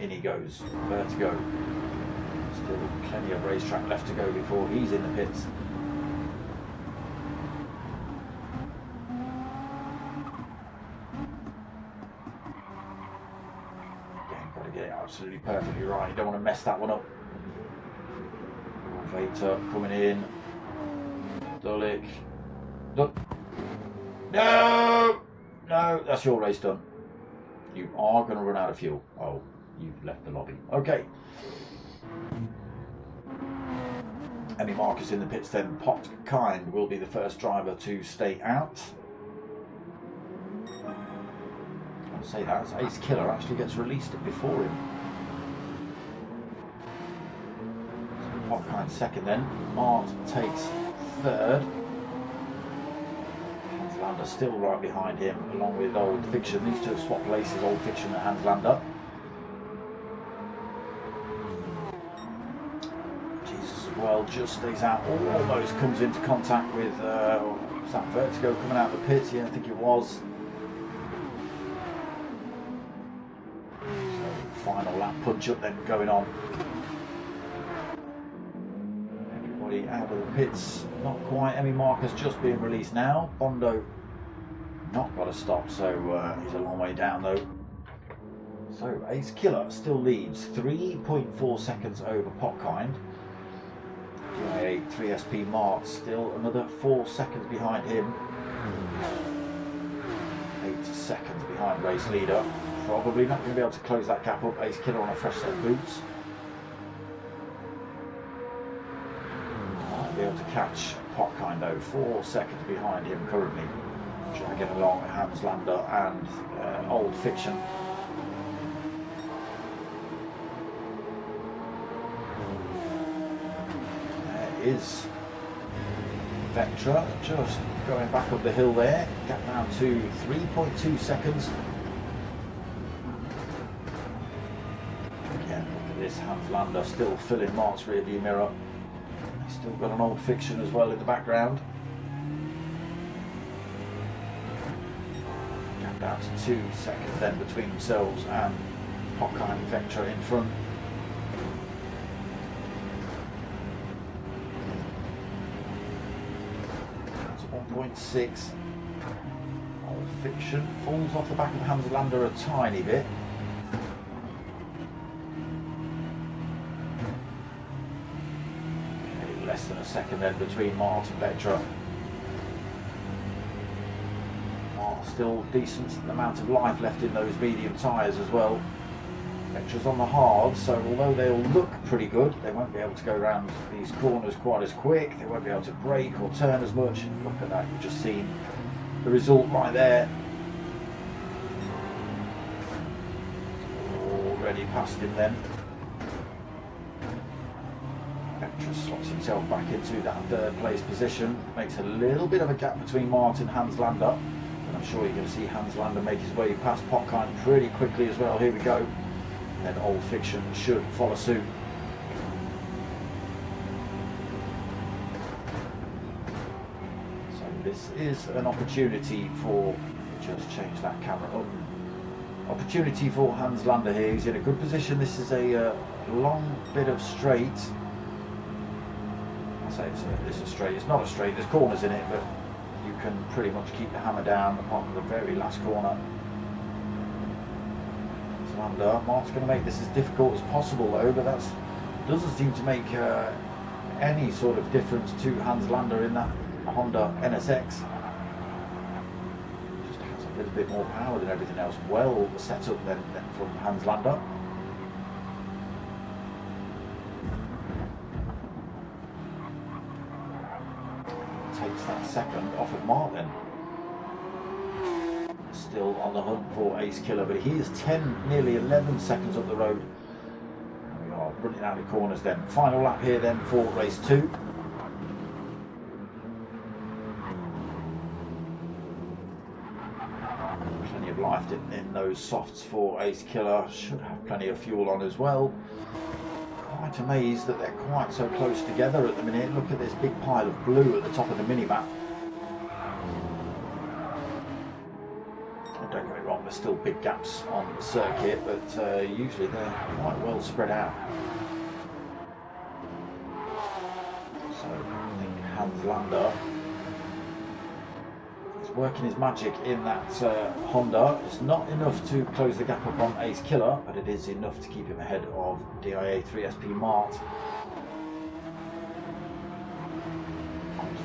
In he goes, Vertigo. Still plenty of racetrack left to go before he's in the pits. Again, got to get it absolutely perfectly right. You don't want to mess that one up. Vater coming in. Dulick. Look. No! No, that's your race done. You are going to run out of fuel. Oh, you've left the lobby. Okay. Emmy Marcus in the pits then. Pot Kind will be the first driver to stay out. I'll say that. Ace Killer actually gets released before him. Pot Kind second then. Mart takes third. Hanslander still right behind him, along with Old Fiction. These two have swapped places, Old Fiction and Hanslander. Jesus as well just stays out, almost comes into contact with was that Vertigo coming out of the pits? Yeah, I think it was. So final lap punch up then going on. Out of the pits, not quite. Emmy Marcus just being released now. Bondo not got a stop, so he's a long way down though. So Ace Killer still leads 3.4 seconds over Potkind. GR3 3SP Mart still another 4 seconds behind him. 8 seconds behind race leader. Probably not going to be able to close that gap up. Ace Killer on a fresh set of boots. Be able to catch Potkind though, 4 seconds behind him currently, dragging along Hanslander and Old Fiction. There is Vectra just going back up the hill there, gap down to 3.2 seconds. Again, look at this, Hanslander still filling Mart's rearview mirror. Still got an Old Fiction as well in the background. Gap down to 2 seconds then between themselves and Potkind and Vectra in front. That's 1.6. Old Fiction falls off the back of Hanslander a tiny bit. Less than a second then between Mart and Vectra. Mart still decent amount of life left in those medium tyres as well. Vectra's on the hard, so although they'll look pretty good, they won't be able to go around these corners quite as quick. They won't be able to brake or turn as much. Look at that, you've just seen the result right there. Already past him then. Vectra slots himself back into that third place position, makes a little bit of a gap between Mart and Hanslander, and I'm sure you're going to see Hanslander make his way past Potkind pretty quickly as well. Here we go, then Old Fiction should follow suit. So this is an opportunity for, just change that camera up, opportunity for Hanslander here. He's in a good position. This is a long bit of straight. It's a straight, it's not a straight, there's corners in it, but you can pretty much keep the hammer down apart from the very last corner. Hanslander, Mart's going to make this as difficult as possible though, but that doesn't seem to make any sort of difference to Hanslander in that Honda NSX. Just has a little bit more power than everything else. Well set up then from Hans Lander. Takes that second off of Martin. Still on the hunt for Ace Killer, but he is 10, nearly 11 seconds up the road. And we are running out of corners then. Final lap here then for race 2. Plenty of life in those softs for Ace Killer. Should have plenty of fuel on as well. Quite amazed that they're quite so close together at the minute. Look at this big pile of blue at the top of the mini-map. Don't get me wrong, there's still big gaps on the circuit, but usually they're quite well spread out. So I think Hans Lander is working his magic in that Honda. It's not enough to close the gap up on Ace Killer, but it is enough to keep him ahead of DIA 3SP Mart.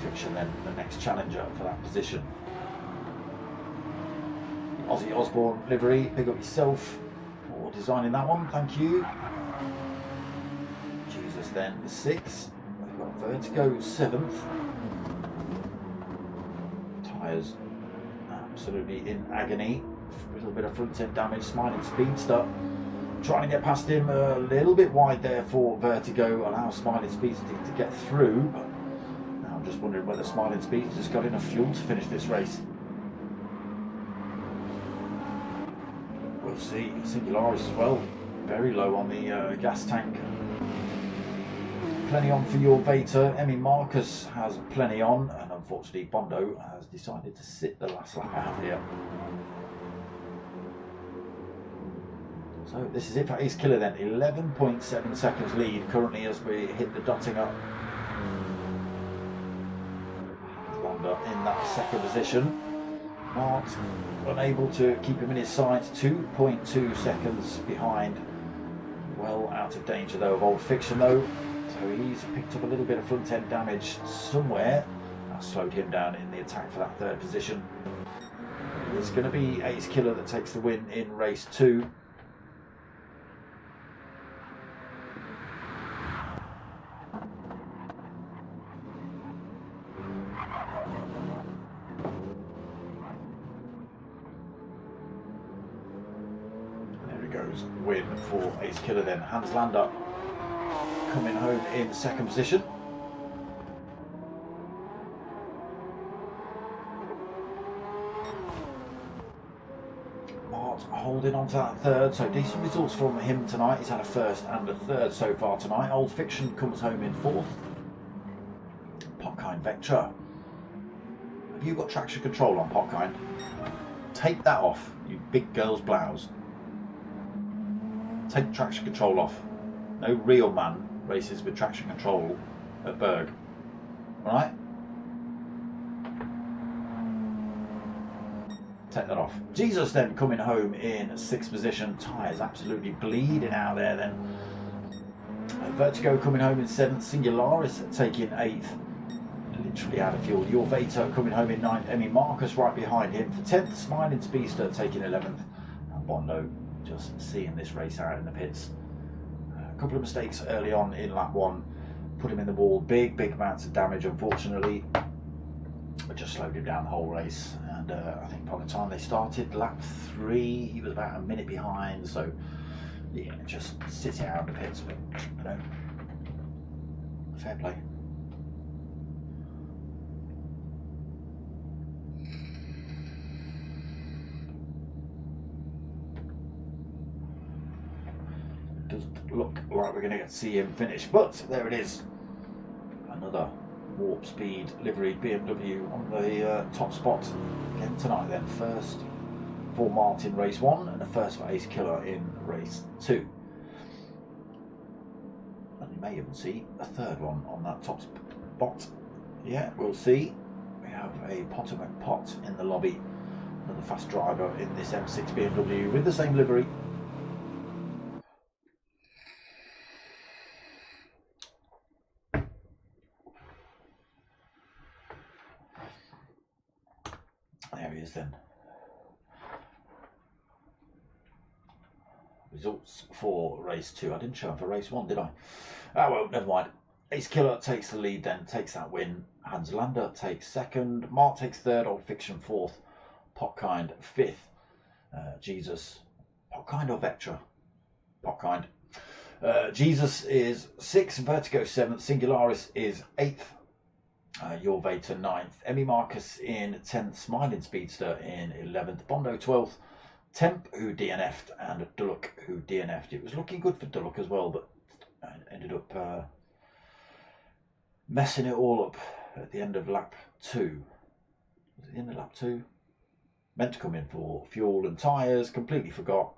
Fiction then, the next challenger for that position. Aussie Osborne livery, big up yourself for designing that one, thank you. Jesus then, 6th. We've got Vertigo 7th. Tyres absolutely in agony. A little bit of front end damage, Smiling Speedster. Trying to get past him, a little bit wide there for Vertigo, allows Smiling Speedster to get through. But now I'm just wondering whether Smiling Speedster's got enough fuel to finish this race. We'll see. Singularis as well, very low on the gas tank. Plenty on for your Vater. Emmy Marcus has plenty on, and unfortunately Bondo has decided to sit the last lap out here. So this is it for Ace Killer then. 11.7 seconds lead currently as we hit the dotting up. Lander in that second position. Mart unable to keep him in his sights, 2.2 seconds behind. Well out of danger though of Old Fiction though, so he's picked up a little bit of front end damage somewhere. That slowed him down in the attack for that third position. It's going to be Ace Killer that takes the win in race 2. Win for Ace Killer then. Hans Lander coming home in second position. Mart holding on to that third, so decent results from him tonight. He's had a first and a third so far tonight. Old Fiction comes home in fourth. Popkind Vectra. Have you got traction control on, Popkind? Take that off, you big girl's blouse. Take traction control off. No real man races with traction control at Berg. Alright? Take that off. Jesus then coming home in 6th position. Tyres absolutely bleeding out there then. Vertigo coming home in 7th. Singularis taking 8th. Literally out of fuel. Your Vater coming home in 9th. Emmy Marcus right behind him for 10th. Smiling Speedster taking 11th. And Bondo just seeing this race out in the pits. A couple of mistakes early on in lap 1 put him in the wall. Big amounts of damage unfortunately, but just slowed him down the whole race. And I think by the time they started lap 3 he was about a minute behind, so yeah, just sitting out in the pits. But you know, fair play. Doesn't look like we're going to get to see him finish, but there it is. Another Warp Speed livery BMW on the top spot again tonight then. First for Martin race 1 and the first for Ace Killer in race 2. And you may even see a third one on that top spot. Yeah, we'll see. We have a Potter McPot in the lobby. Another fast driver in this M6 BMW with the same livery. There he is then. results for race 2. I didn't show them for race 1, did I? Oh well, never mind. Ace Killer takes the lead, then takes that win. Hans Lander takes 2nd. Mark takes 3rd. Old Fiction 4th. Potkind 5th. Jesus. Potkind or Vectra? Potkind. Jesus is 6th. Vertigo 7th. Singularis is 8th. Your Vader 9th. Emmy Marcus in 10th. Smiling Speedster in 11th. Bondo 12th. Temp, who DNF'd, and Dullock, who DNF'd. It was looking good for Dullock as well, but ended up messing it all up at the end of lap 2. Was it the end of lap 2? Meant to come in for fuel and tyres, completely forgot.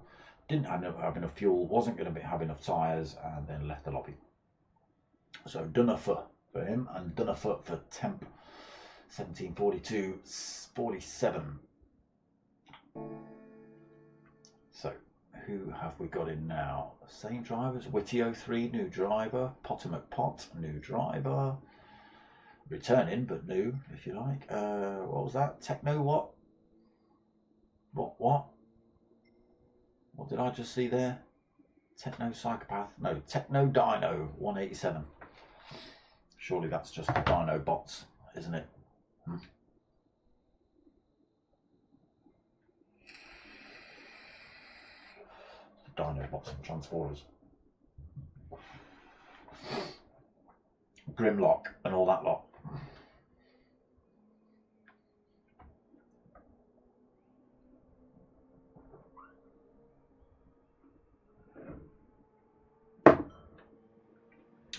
Didn't have enough fuel, wasn't going to have enough tyres, and then left the lobby. So Dunnifer for him, and Dunnifer for Temp, 1742.47. So, who have we got in now? Same drivers. Whittio 3, new driver. Potomac Pot, new driver. Returning, but new, if you like. What was that? Techno what? What? What did I just see there? Techno Psychopath? No, Techno Dino 187. Surely that's just the Dino bots, isn't it? Dino bots and Transformers. Grimlock and all that lot.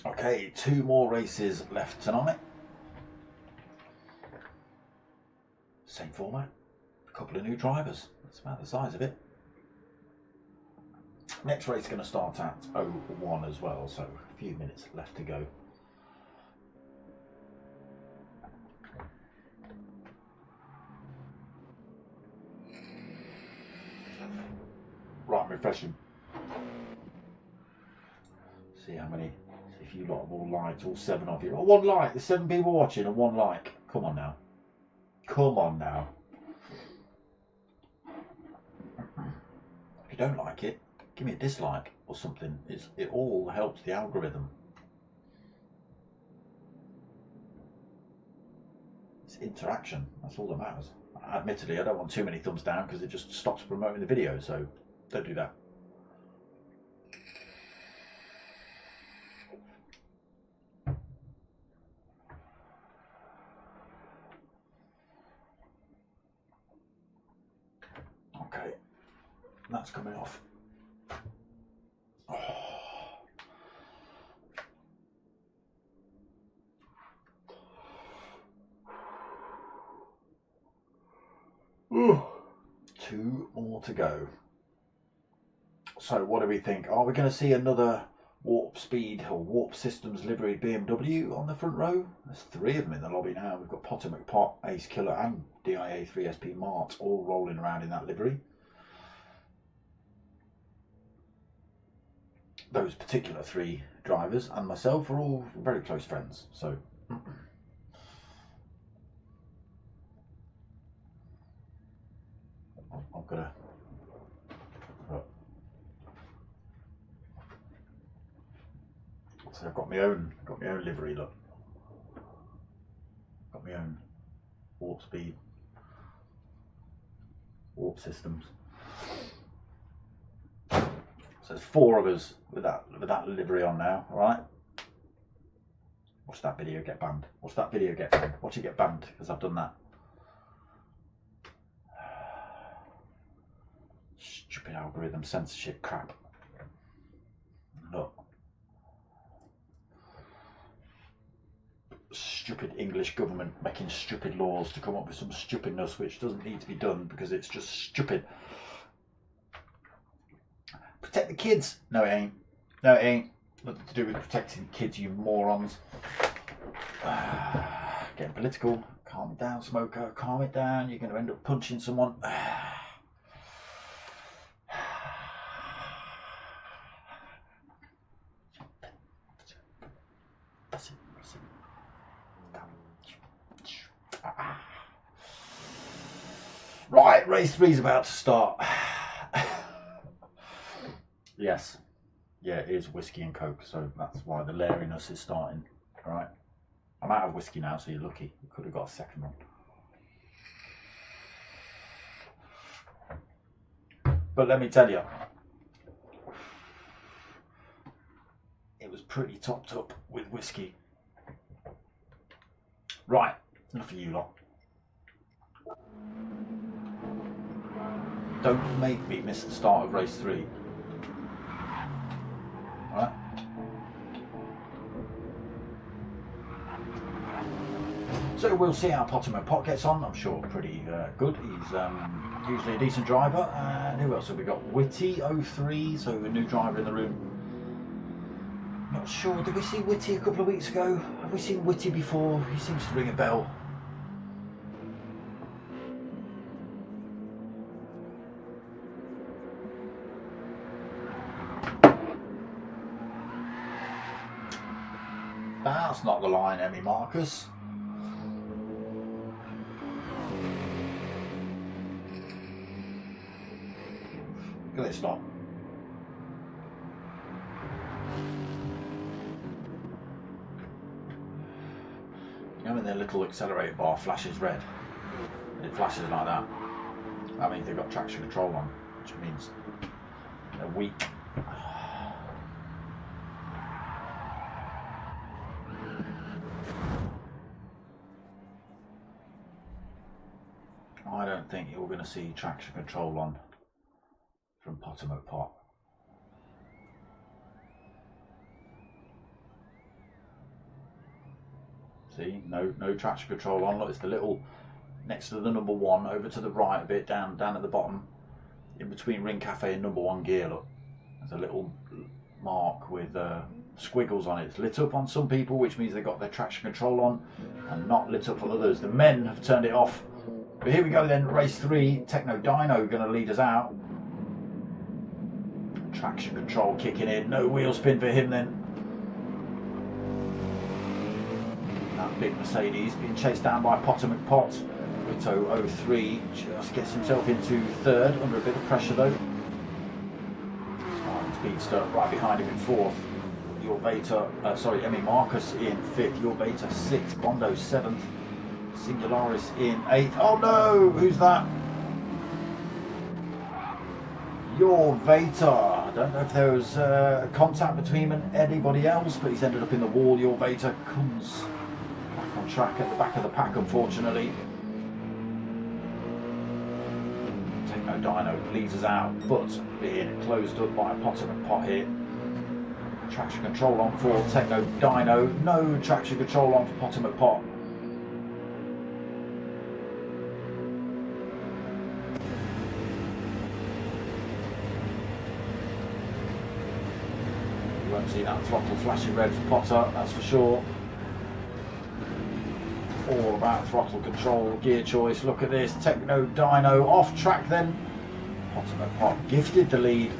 Okay, 2 more races left tonight. Same format. A couple of new drivers. That's about the size of it. Next race is going to start at 01 as well, so a few minutes left to go. Right, I'm refreshing. See how many, see if you lot have all liked, all 7 of you. Oh, 1 like, there's 7 people watching and 1 like. Come on now. Come on now. If you don't like it, give me a dislike or something. It all helps the algorithm. It's interaction, that's all that matters. Admittedly, I don't want too many thumbs down because it just stops promoting the video, so don't do that. Okay, that's coming off. Ooh. 2 more to go. So what do we think? Are we going to see another Warp Speed or Warp Systems livery BMW on the front row? There's 3 of them in the lobby now. We've got Potomac Pot, Ace Killer and DIA 3SP Mart all rolling around in that livery. Those particular 3 drivers and myself are all very close friends, so I'm gonna so I've got my own livery, look. Got my own Warp Speed, Warp Systems. So there's 4 of us with that livery on now, alright? Watch that video get banned. Watch that video get banned. Watch it get banned because I've done that. Stupid algorithm censorship crap. Look. Stupid English government making stupid laws to come up with some stupidness which doesn't need to be done because it's just stupid. Protect the kids. No, it ain't. No, it ain't. Nothing to do with protecting kids, you morons. Getting political. Calm it down, smoker. Calm it down. You're going to end up punching someone. Right, race 3 is about to start. Yes. Yeah, it is whiskey and coke, so that's why the lairiness is starting. All right. I'm out of whiskey now, so you're lucky. You could have got a second one. But let me tell you, it was pretty topped up with whiskey. Right, enough of you lot. Don't make me miss the start of race 3. Alright? So we'll see how Potimer Pot gets on. I'm sure pretty good. He's usually a decent driver. And who else have we got? Whitty 03, so a new driver in the room. Not sure. Did we see Whitty a couple of weeks ago? Have we seen Whitty before? He seems to ring a bell. That's not the line, Emmy Marcus. Look at this lot. You know when their little accelerator bar flashes red? It flashes like that. That means they've got traction control on, which means they're weak. I don't think you're going to see traction control on from Potimer Pot. See, no traction control on. Look, it's the little next to the number 1 over to the right a bit, down at the bottom, in between Ring Cafe and number 1 gear. Look, there's a little mark with squiggles on it. It's lit up on some people, which means they've got their traction control on, and not lit up for others. The men have turned it off. But here we go then, race 3. Techno Dino going to lead us out. Traction control kicking in. No wheel spin for him then. That big Mercedes being chased down by Potimer Pot. Witto 03 just gets himself into 3rd, under a bit of pressure though. Speedster right behind him in 4th. Emmy Marcus in 5th. Your Beta 6th. Bondo 7th. Singularis in 8th. Oh no! Who's that? Your Veta. I don't know if there was contact between him and anybody else, but he's ended up in the wall. Your Veta comes back on track at the back of the pack, unfortunately. Techno Dino leads us out, but being closed up by Potimer Pot here. Traction control on for Techno Dino. No traction control on for Potimer Pot. See that throttle flashing red for Potter, that's for sure. All about throttle control, gear choice. Look at this, Techno Dino off track then. Potimer Pot gifted the lead.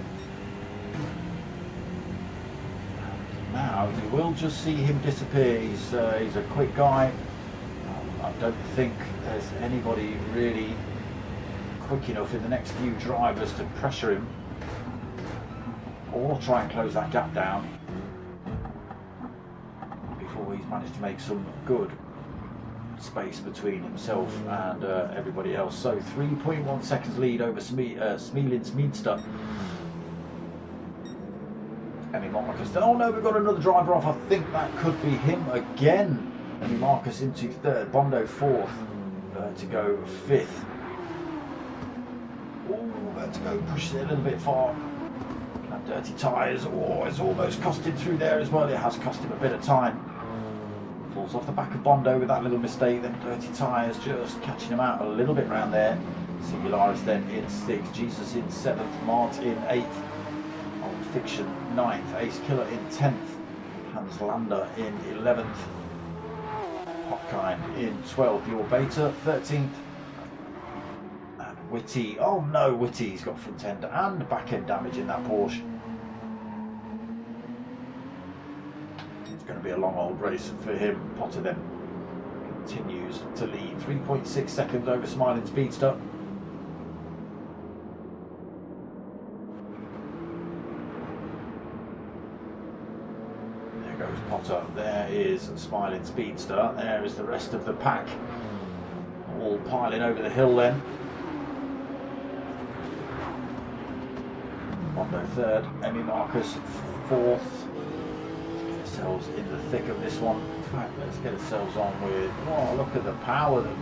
Now you will just see him disappear. He's a quick guy. I don't think there's anybody really quick enough in the next few drivers to pressure him or try and close that gap down before he's managed to make some good space between himself and everybody else. So 3.1 seconds lead over Smilin Smidster. Emmy Marcus. Oh no, we've got another driver off. I think that could be him again. Emmy Marcus into 3rd, Bondo 4th, to go 5th. Oh, Vertigo pushes it a little bit far. Dirty tyres. Oh, it's almost cost him through there as well. It has cost him a bit of time. Falls off the back of Bondo with that little mistake. Then dirty tyres just catching him out a little bit round there. Singularis then in 6th. Jesus in 7th. Mart in 8th. Old Fiction 9th. Ace Killer in 10th. Hans Lander in 11th. Hopkind in 12th. Your Beta 13th. Whitty, oh no, Whitty's got front end and back end damage in that Porsche. It's going to be a long old race for him. Potter then continues to lead 3.6 seconds over Smiling Speedster. There is a Smiling Speedster. There is the rest of the pack, all piling over the hill then. Bondo third, Emmy Marcus fourth. Let's get ourselves in the thick of this one. In fact, let's get ourselves on with, oh, look at the power that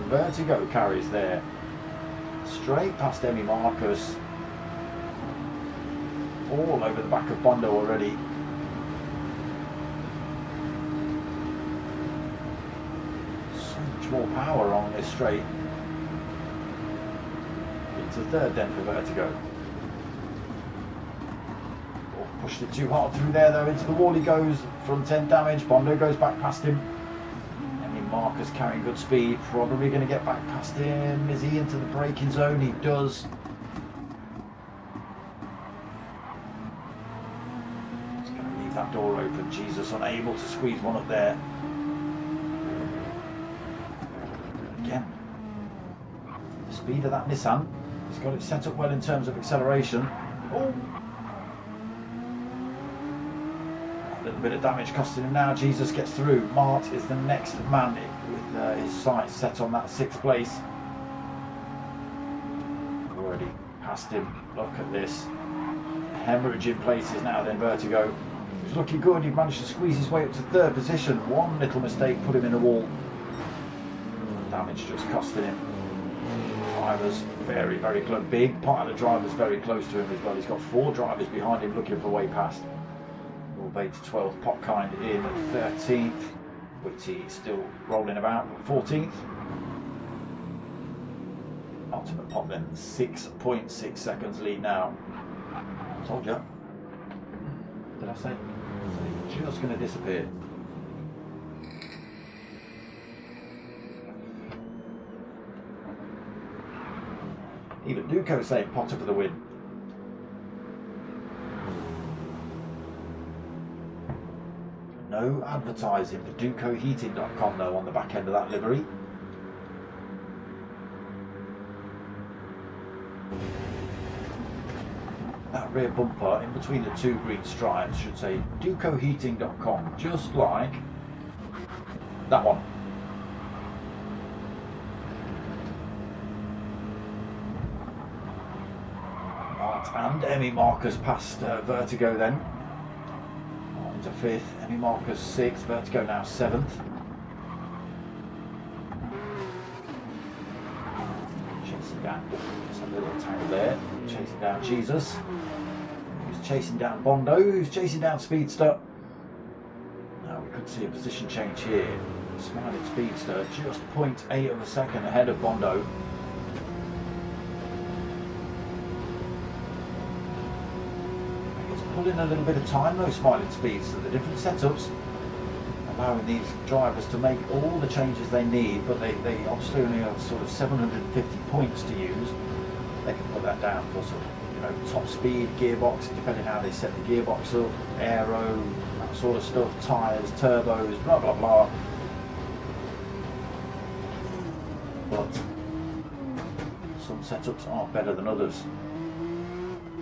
Vertigo carries there. Straight past Emmy Marcus. All over the back of Bondo already. So much more power on this straight. Into third then for Vertigo. Oh, pushed it too hard through there though, into the wall he goes. Front end damage, Bondo goes back past him. Emmy Marcus carrying good speed, probably going to get back past him. Is he into the braking zone? He does. That door open. Jesus unable to squeeze one up there. Again, the speed of that Nissan, he's got it set up well in terms of acceleration. Oh, a little bit of damage costing him now. Jesus gets through. Mart is the next man with his sights set on that 6th place. Already past him. Look at this. Hemorrhaging places now then Vertigo. He's looking good, he managed to squeeze his way up to 3rd position. One little mistake put him in a wall. Damage just costing him. Drivers very, very close. Big pile of drivers very close to him as well. He's got 4 drivers behind him looking for way past. Albeit 12th, Popkind in 13th. Whitty still rolling about 14th. Ultimate Pop then 6.6 seconds lead now. Told you. Did I say? So just going to disappear. Even Duco saying Potter for the win. No advertising for DucoHeating.com though on the back end of that livery. That rear bumper in between the 2 green stripes should say DucoHeating.com, just like that one. Mart and Emmy Marcus past Vertigo then. On to 5th, Emmy Marcus 6th, Vertigo now 7th. Chasing down, just a little tangle there. Chasing down Jesus, who's chasing down Bondo, who's chasing down Speedster. Now we could see a position change here. Smiling Speedster just 0.8 of a second ahead of Bondo. It's pulling a little bit of time though, Smiling Speedster. The different setups allowing these drivers to make all the changes they need, but they obviously only have sort of 750 points to use. They can put that down for sort of, you know, top speed, gearbox, depending how they set the gearbox up, aero, that sort of stuff, tyres, turbos, blah blah blah. But some setups are better than others.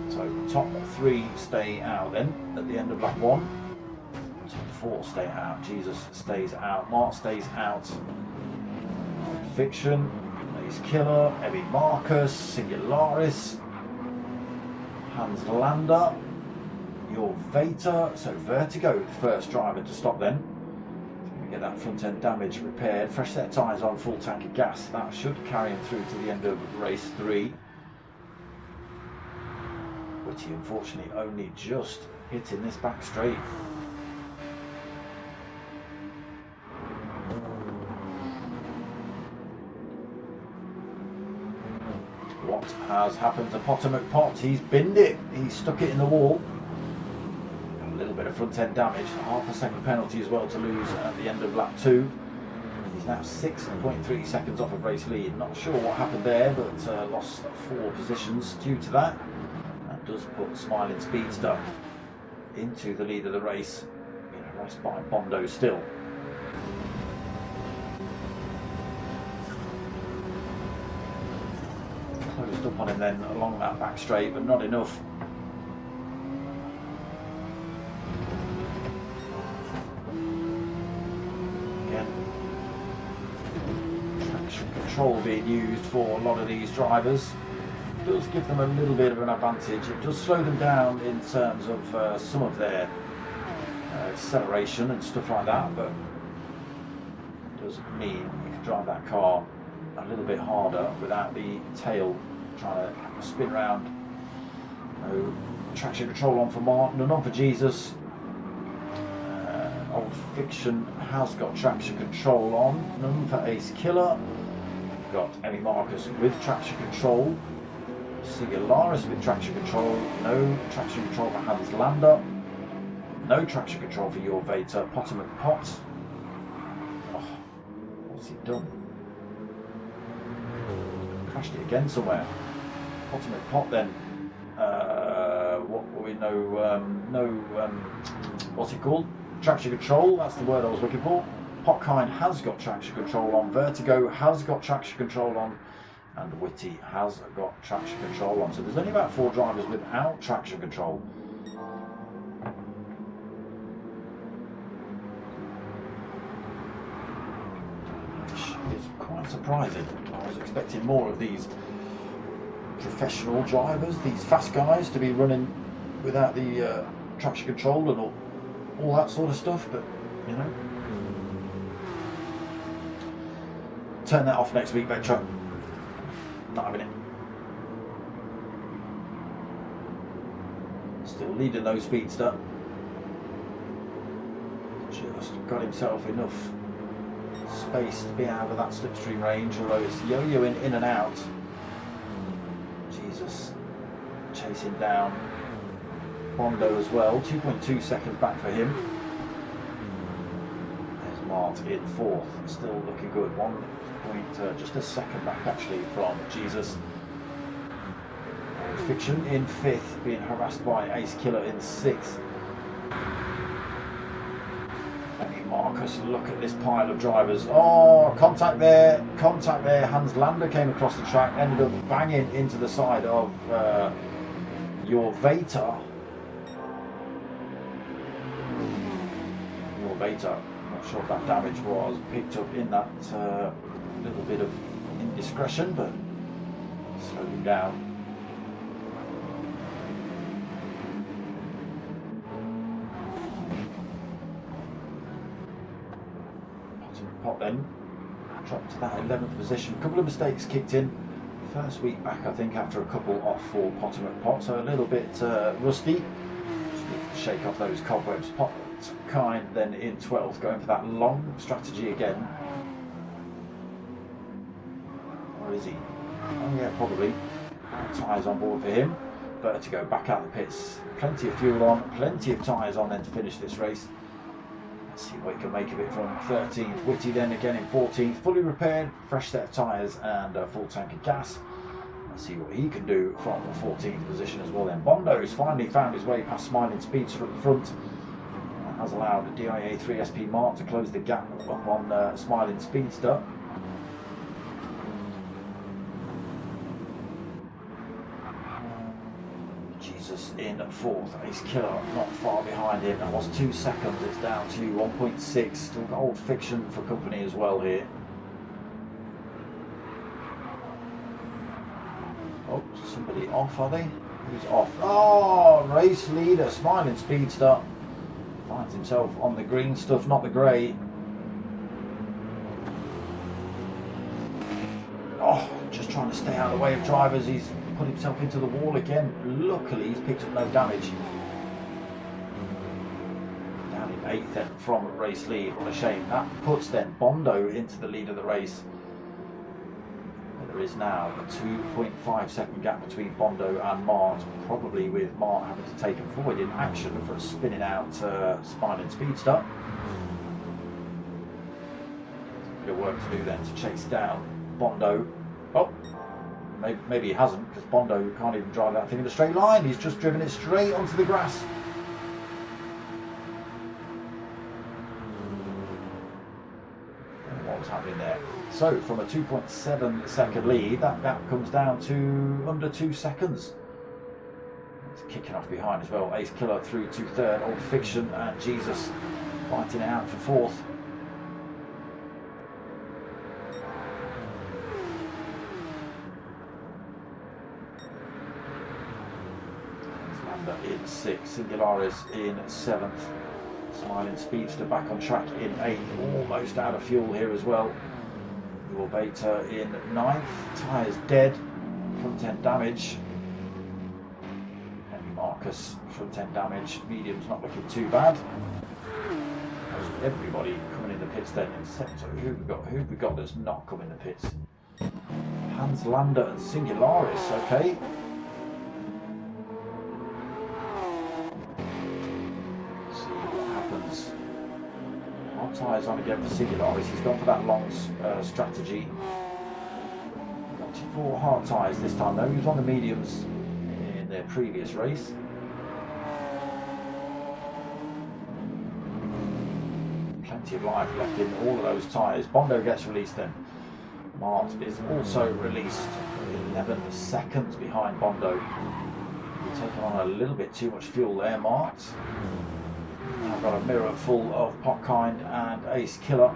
So top 3 stay out then at the end of lap 1. Top 4 stay out. Jesus stays out. Mart stays out. Fiction. Killer, Emmy Marcus, Singularis, Hans Lander, your Vater, so Vertigo, the first driver to stop then. Going to get that front end damage repaired, fresh set of tyres on, full tank of gas. That should carry him through to the end of race 3. Whitty unfortunately only just hitting this back straight. What has happened to Potter McPot? He's binned it. He's stuck it in the wall. A little bit of front end damage. Half a second penalty as well to lose at the end of lap 2. He's now 6.3 seconds off of race lead. Not sure what happened there, but lost 4 positions due to that. That does put Smiling Speedster into the lead of the race. Raced by Bondo still. Closed up on him then along that back straight, but not enough. control being used for a lot of these drivers. It does give them a little bit of an advantage. It does slow them down in terms of some of their acceleration and stuff like that, but it does mean you can drive that car a little bit harder without the tail trying to spin round. No traction control on for Martin, none on for Jesus. Old Fiction has got traction control on, none for Ace Killer. We've got Emmy Marcus with traction control. Sigalaris with traction control, no traction control for Hans Lander. No traction control for your Vater. Potter McPot. Oh, what's he done? Crashed it again somewhere. Potter McPot then. What will we know? What's it called? Traction control. That's the word I was looking for. Potkind has got traction control on. Vertigo has got traction control on. And Whitty has got traction control on. So there's only about 4 drivers without traction control. It's quite surprising. I was expecting more of these professional drivers, these fast guys, to be running without the traction control and all that sort of stuff, but you know, turn that off next week, Vectra. Not having it. Still leading though, Speedster. Just got himself enough space to be out of that slipstream range, although it's yo-yoing in and out. Jesus, chasing down Bondo as well, 2.2 seconds back for him. There's Mart in 4th, still looking good, just a second back actually from Jesus. Fiction in 5th, being harassed by Ace Killer in 6th. Marcus, look at this pile of drivers. Oh, contact there. Hans Lander came across the track, ended up banging into the side of your Vater. Not sure if that damage was picked up in that little bit of indiscretion, but slowed him down. Pot then dropped to that 11th position. A couple of mistakes kicked in first week back, I think, after a couple off for Potter McPot, so a little bit rusty. Just need to shake off those cobwebs. Potkind then in 12th, going for that long strategy again. Or is he? Oh yeah, probably. Tyres on board for him. Vertigo back out the pits. Plenty of fuel on, plenty of tyres on then to finish this race. Let's see what he can make of it from 13th. Whitty then again in 14th, fully repaired, fresh set of tyres and a full tank of gas. Let's see what he can do from the 14th position as well then. Bondo's finally found his way past Smiling Speedster at the front. That has allowed GR3 SP Mart to close the gap up on Smiling Speedster. In 4th, Ace Killer not far behind him. That was 2 seconds. It's down to 1.6. Still got Old Fiction for company as well here. Oh, somebody off, are they? Who's off? Oh, race leader, Smiling Speedster finds himself on the green stuff, not the grey. Oh, just trying to stay out of the way of drivers. He's put himself into the wall again. Luckily he's picked up no damage. Down in 8th then from race lead. What a shame. That puts then Bondo into the lead of the race. There is now a 2.5 second gap between Bondo and Mart, probably with Mart having to take him forward in action for a spinning out Smiling Speedster. A bit of work to do then to chase down Bondo. Oh, maybe he hasn't, because Bondo can't even drive that thing in a straight line. He's just driven it straight onto the grass. And what's happening there? So from a 2.7 second lead, that gap comes down to under 2 seconds. It's kicking off behind as well. Ace Killer through to 3rd. Old Fiction and Jesus fighting it out for 4th. 6th, Singularis in 7th, Smiling Speedster back on track in 8th, almost out of fuel here as well. Your Beta in 9th, tyres dead, front end damage. Henry Marcus, front end damage, medium's not looking too bad. Everybody coming in the pits then in 7th. So who have we got that's not coming in the pits? Hans Lander and Singularis, okay. Let's see what happens. Hard tyres on again for Singularis. He's gone for that long strategy. Got 4 hard tyres this time though. He was on the mediums in their previous race. Plenty of life left in all of those tyres. Bondo gets released then. Mart is also released 11 seconds behind Bondo. You're taking on a little bit too much fuel there, Mart. I've got a mirror full of Potkind and Ace Killer.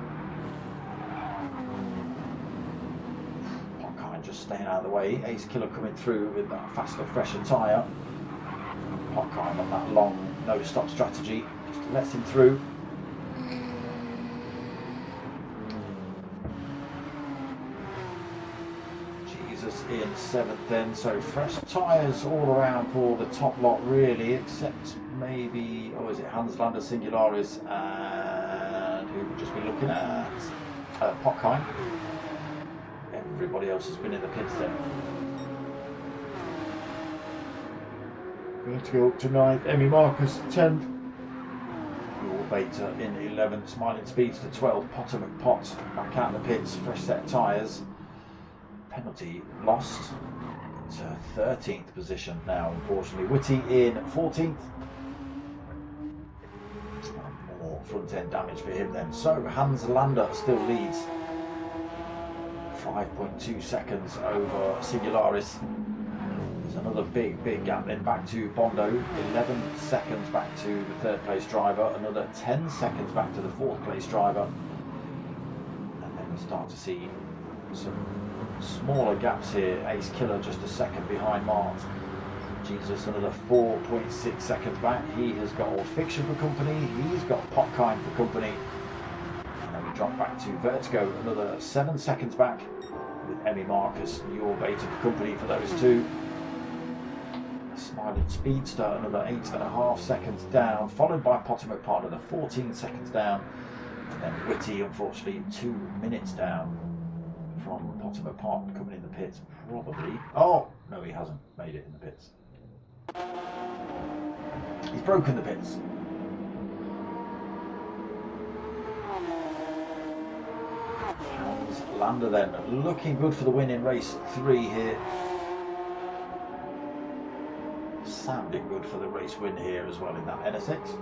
Potkind just staying out of the way. Ace Killer coming through with that faster, fresher tyre. Potkind on that long no-stop strategy just lets him through. In 7th then, so fresh tyres all around for the top lot really, except maybe, oh, is it Hans Lander, Singularis, and who would just be looking at Potkind. Everybody else has been in the pits then. Going to go up to 9th, Emmy Marcus 10th, Your Beta in 11th, Smiling Speedster 12th, Potter McPot back out of the pits, fresh set of tyres. Penalty lost to 13th position now, unfortunately. Whitty in 14th. More front end damage for him then. So Hans Lander still leads 5.2 seconds over Singularis. There's another big gap then back to Bondo. 11 seconds back to the 3rd place driver. Another 10 seconds back to the 4th place driver. And then we start to see some smaller gaps here. Ace Killer just a second behind Mart. Jesus, another 4.6 seconds back. He has got Old Fiction for company. He's got Potkind for company. And then we drop back to Vertigo, another 7 seconds back with Emmy Marcus and Your Beta for company for those two. Smiling Speedster, another 8.5 seconds down, followed by Potter McPart, another 14 seconds down. And then Whitty, unfortunately, 2 minutes down from Potter McPart coming in the pits, probably. Oh, no, he hasn't made it in the pits. He's broken the pits. Hans Lander then, looking good for the win in race 3 here. Sounding good for the race win here as well in that NSX.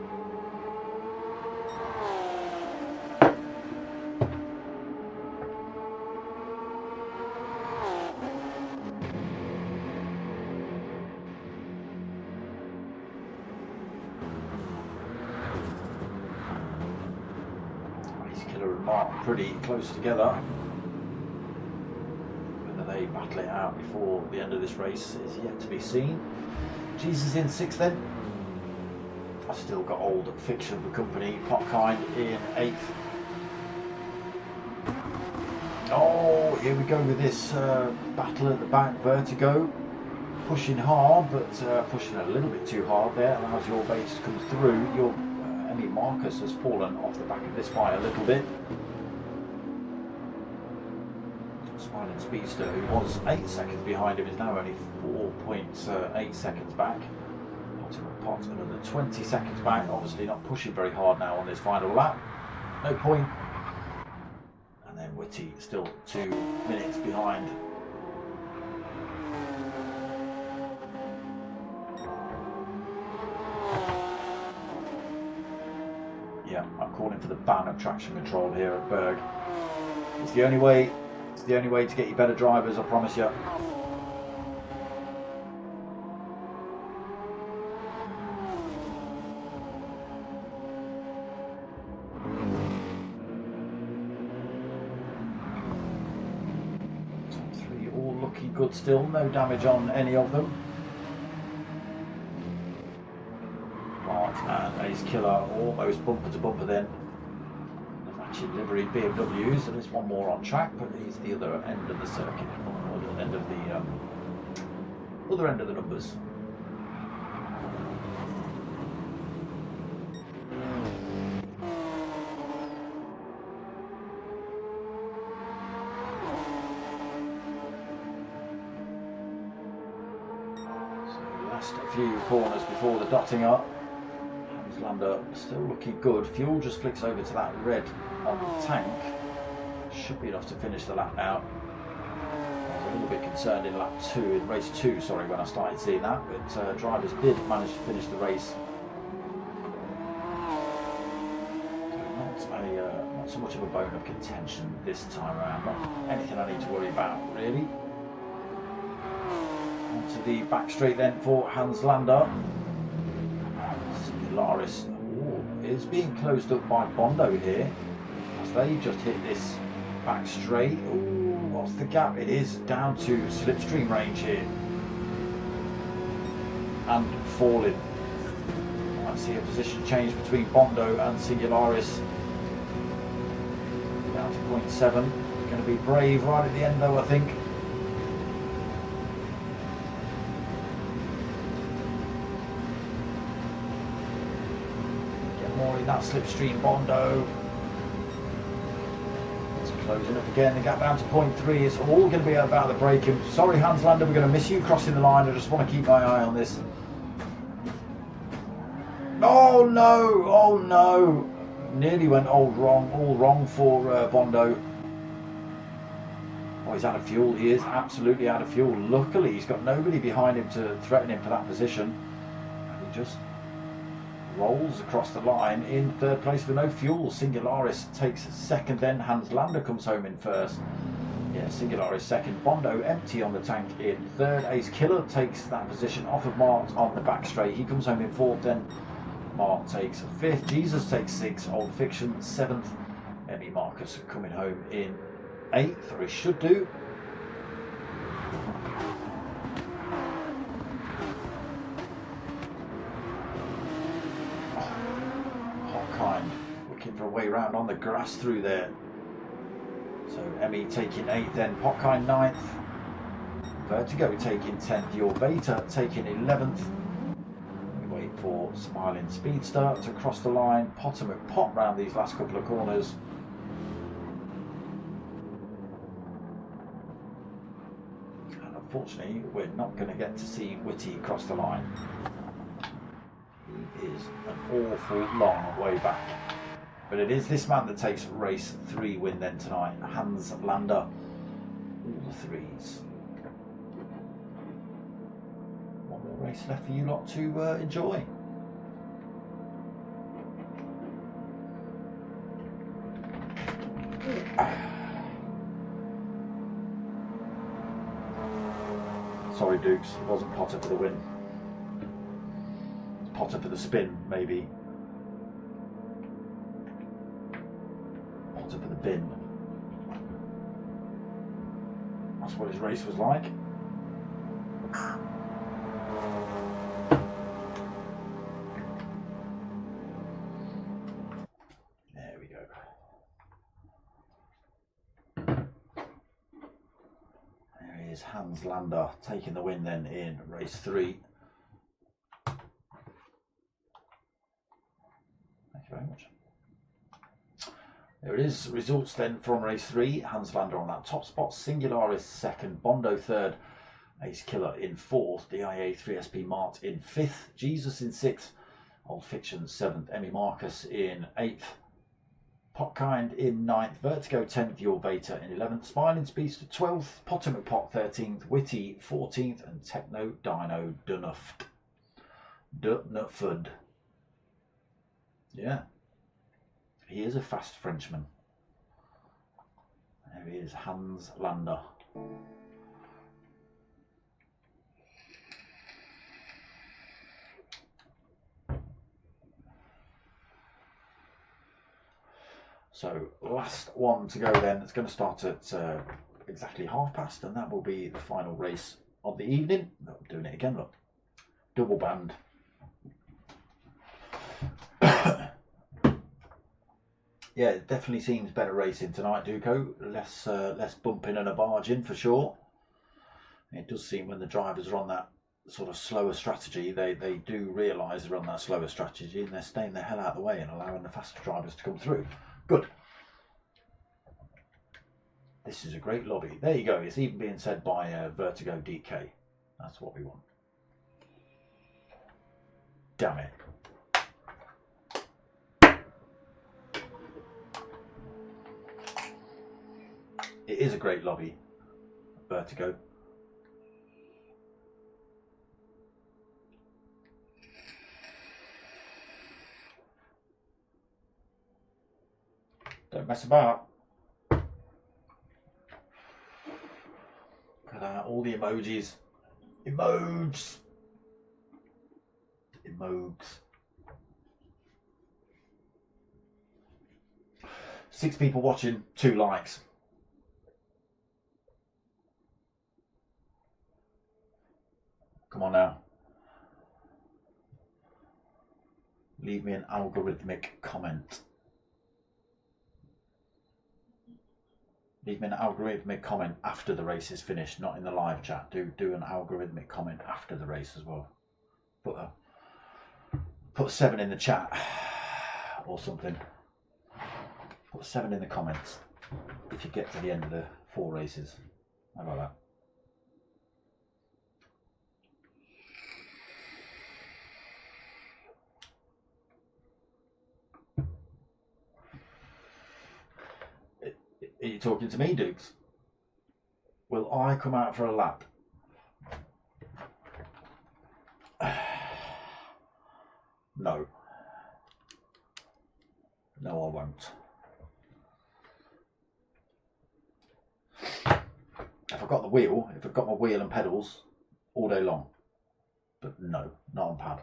Pretty close together. Whether they battle it out before the end of this race is yet to be seen. Jesus in 6th then. I've still got Old Fiction for company. Potkind in 8th. Oh, here we go with this battle at the back. Vertigo pushing hard, but pushing a little bit too hard there. Allows Your Beta to come through. Your Emmy Marcus has fallen off the back of this fight a little bit. Smiling Speedster, who was 8 seconds behind him, is now only 4.8 seconds back. Potter McPot another 20 seconds back, obviously not pushing very hard now on this final lap. No point. And then Whitty still 2 minutes behind. Yeah, I'm calling for the ban of traction control here at Berg. It's the only way. It's the only way to get you better drivers, I promise you. Top 3 all looking good still, no damage on any of them. Ace Killer, almost bumper to bumper then. The matching livery BMWs. There is one more on track, but he's the other end of the circuit, or the end of the other end of the numbers. A few corners before the dotting up. Hans Lander still looking good. Fuel just flicks over to that red on the tank. Should be enough to finish the lap now. I was a little bit concerned in race 2, sorry, when I started seeing that, but drivers did manage to finish the race. So not so much of a bone of contention this time around. Not anything I need to worry about really. To the back straight then for Hans Lander. Solaris is being closed up by Bondo here as they just hit this back straight. Ooh, what's the gap? It is down to slipstream range here and falling. I see a position change between Bondo and Singularis. Down to 0.7. Going to be brave right at the end though, I think. That slipstream Bondo. It's closing up again. The gap down to 0.3. It's all going to be about the braking. Sorry, Hans Lander, we're going to miss you crossing the line. I just want to keep my eye on this. Oh no! Oh no! Nearly went all wrong for Bondo. Oh, he's out of fuel. He is absolutely out of fuel. Luckily, he's got nobody behind him to threaten him for that position. And he just rolls across the line in third place with no fuel. Singularis takes second, then Hans Lander comes home in first. Yeah, Singularis second. Bondo empty on the tank in third. Ace Killer takes that position off of Mart on the back straight. He comes home in fourth, then Mart takes fifth. Jesus takes sixth. Old Fiction seventh. Emmy Marcus coming home in eighth, or he should do. Looking for a way round on the grass through there. So Emmy taking 8th, then Potkind 9th. Vertigo taking 10th. Your Beta taking 11th. We wait for Smiling Speedster to cross the line. Potomac Pot round these last couple of corners. And unfortunately, we're not going to get to see Whitty cross the line. He is an awful long way back. But it is this man that takes race 3 win then tonight. Hans Lander. All the threes. One more race left for you lot to enjoy. Sorry Dukes, it wasn't Potter for the win. Potter for the spin, maybe. Potter for the bin. That's what his race was like. There we go. There is Hans Lander taking the win then in race 3. Very much. There it is. Results then from race 3. Hans Lander on that top spot. Singularis second. Bondo third. Ace Killer in fourth. DIA 3SP Mart in fifth. Jesus in sixth. Old Fiction seventh. Emmy Marcus in eighth. Potkind in ninth. Vertigo 10th. Your Beta in 11th. Smiling Speedster 12th. Potomac Pot 13th. Whitty 14th. And Techno Dino Dunuford. Yeah, he is a fast Frenchman. There he is, Hans Lander. So last one to go then. It's going to start at exactly past, and that will be the final race of the evening. I'm doing it again, look. Double band. yeah, it definitely seems better racing tonight, Duco. Less bumping and a barging for sure. It does seem when the drivers are on that sort of slower strategy, they do realise they're on that slower strategy and they're staying the hell out of the way and allowing the faster drivers to come through. Good. This is a great lobby. There you go. It's even being said by Vertigo DK. That's what we want. Damn it. It is a great lobby, Vertigo. Don't mess about. Look at all the emojis. Emojis. Emogs. 6 people watching, 2 likes. Come on now. Leave me an algorithmic comment. Leave me an algorithmic comment after the race is finished, not in the live chat. Do an algorithmic comment after the race as well. Put 7 in the chat or something. Put 7 in the comments if you get to the end of the 4 races. How about that? Are you talking to me, Dukes? Will I come out for a lap? No. No, I won't. If I've got the wheel, if I've got my wheel and pedals, all day long. But no, not on pad.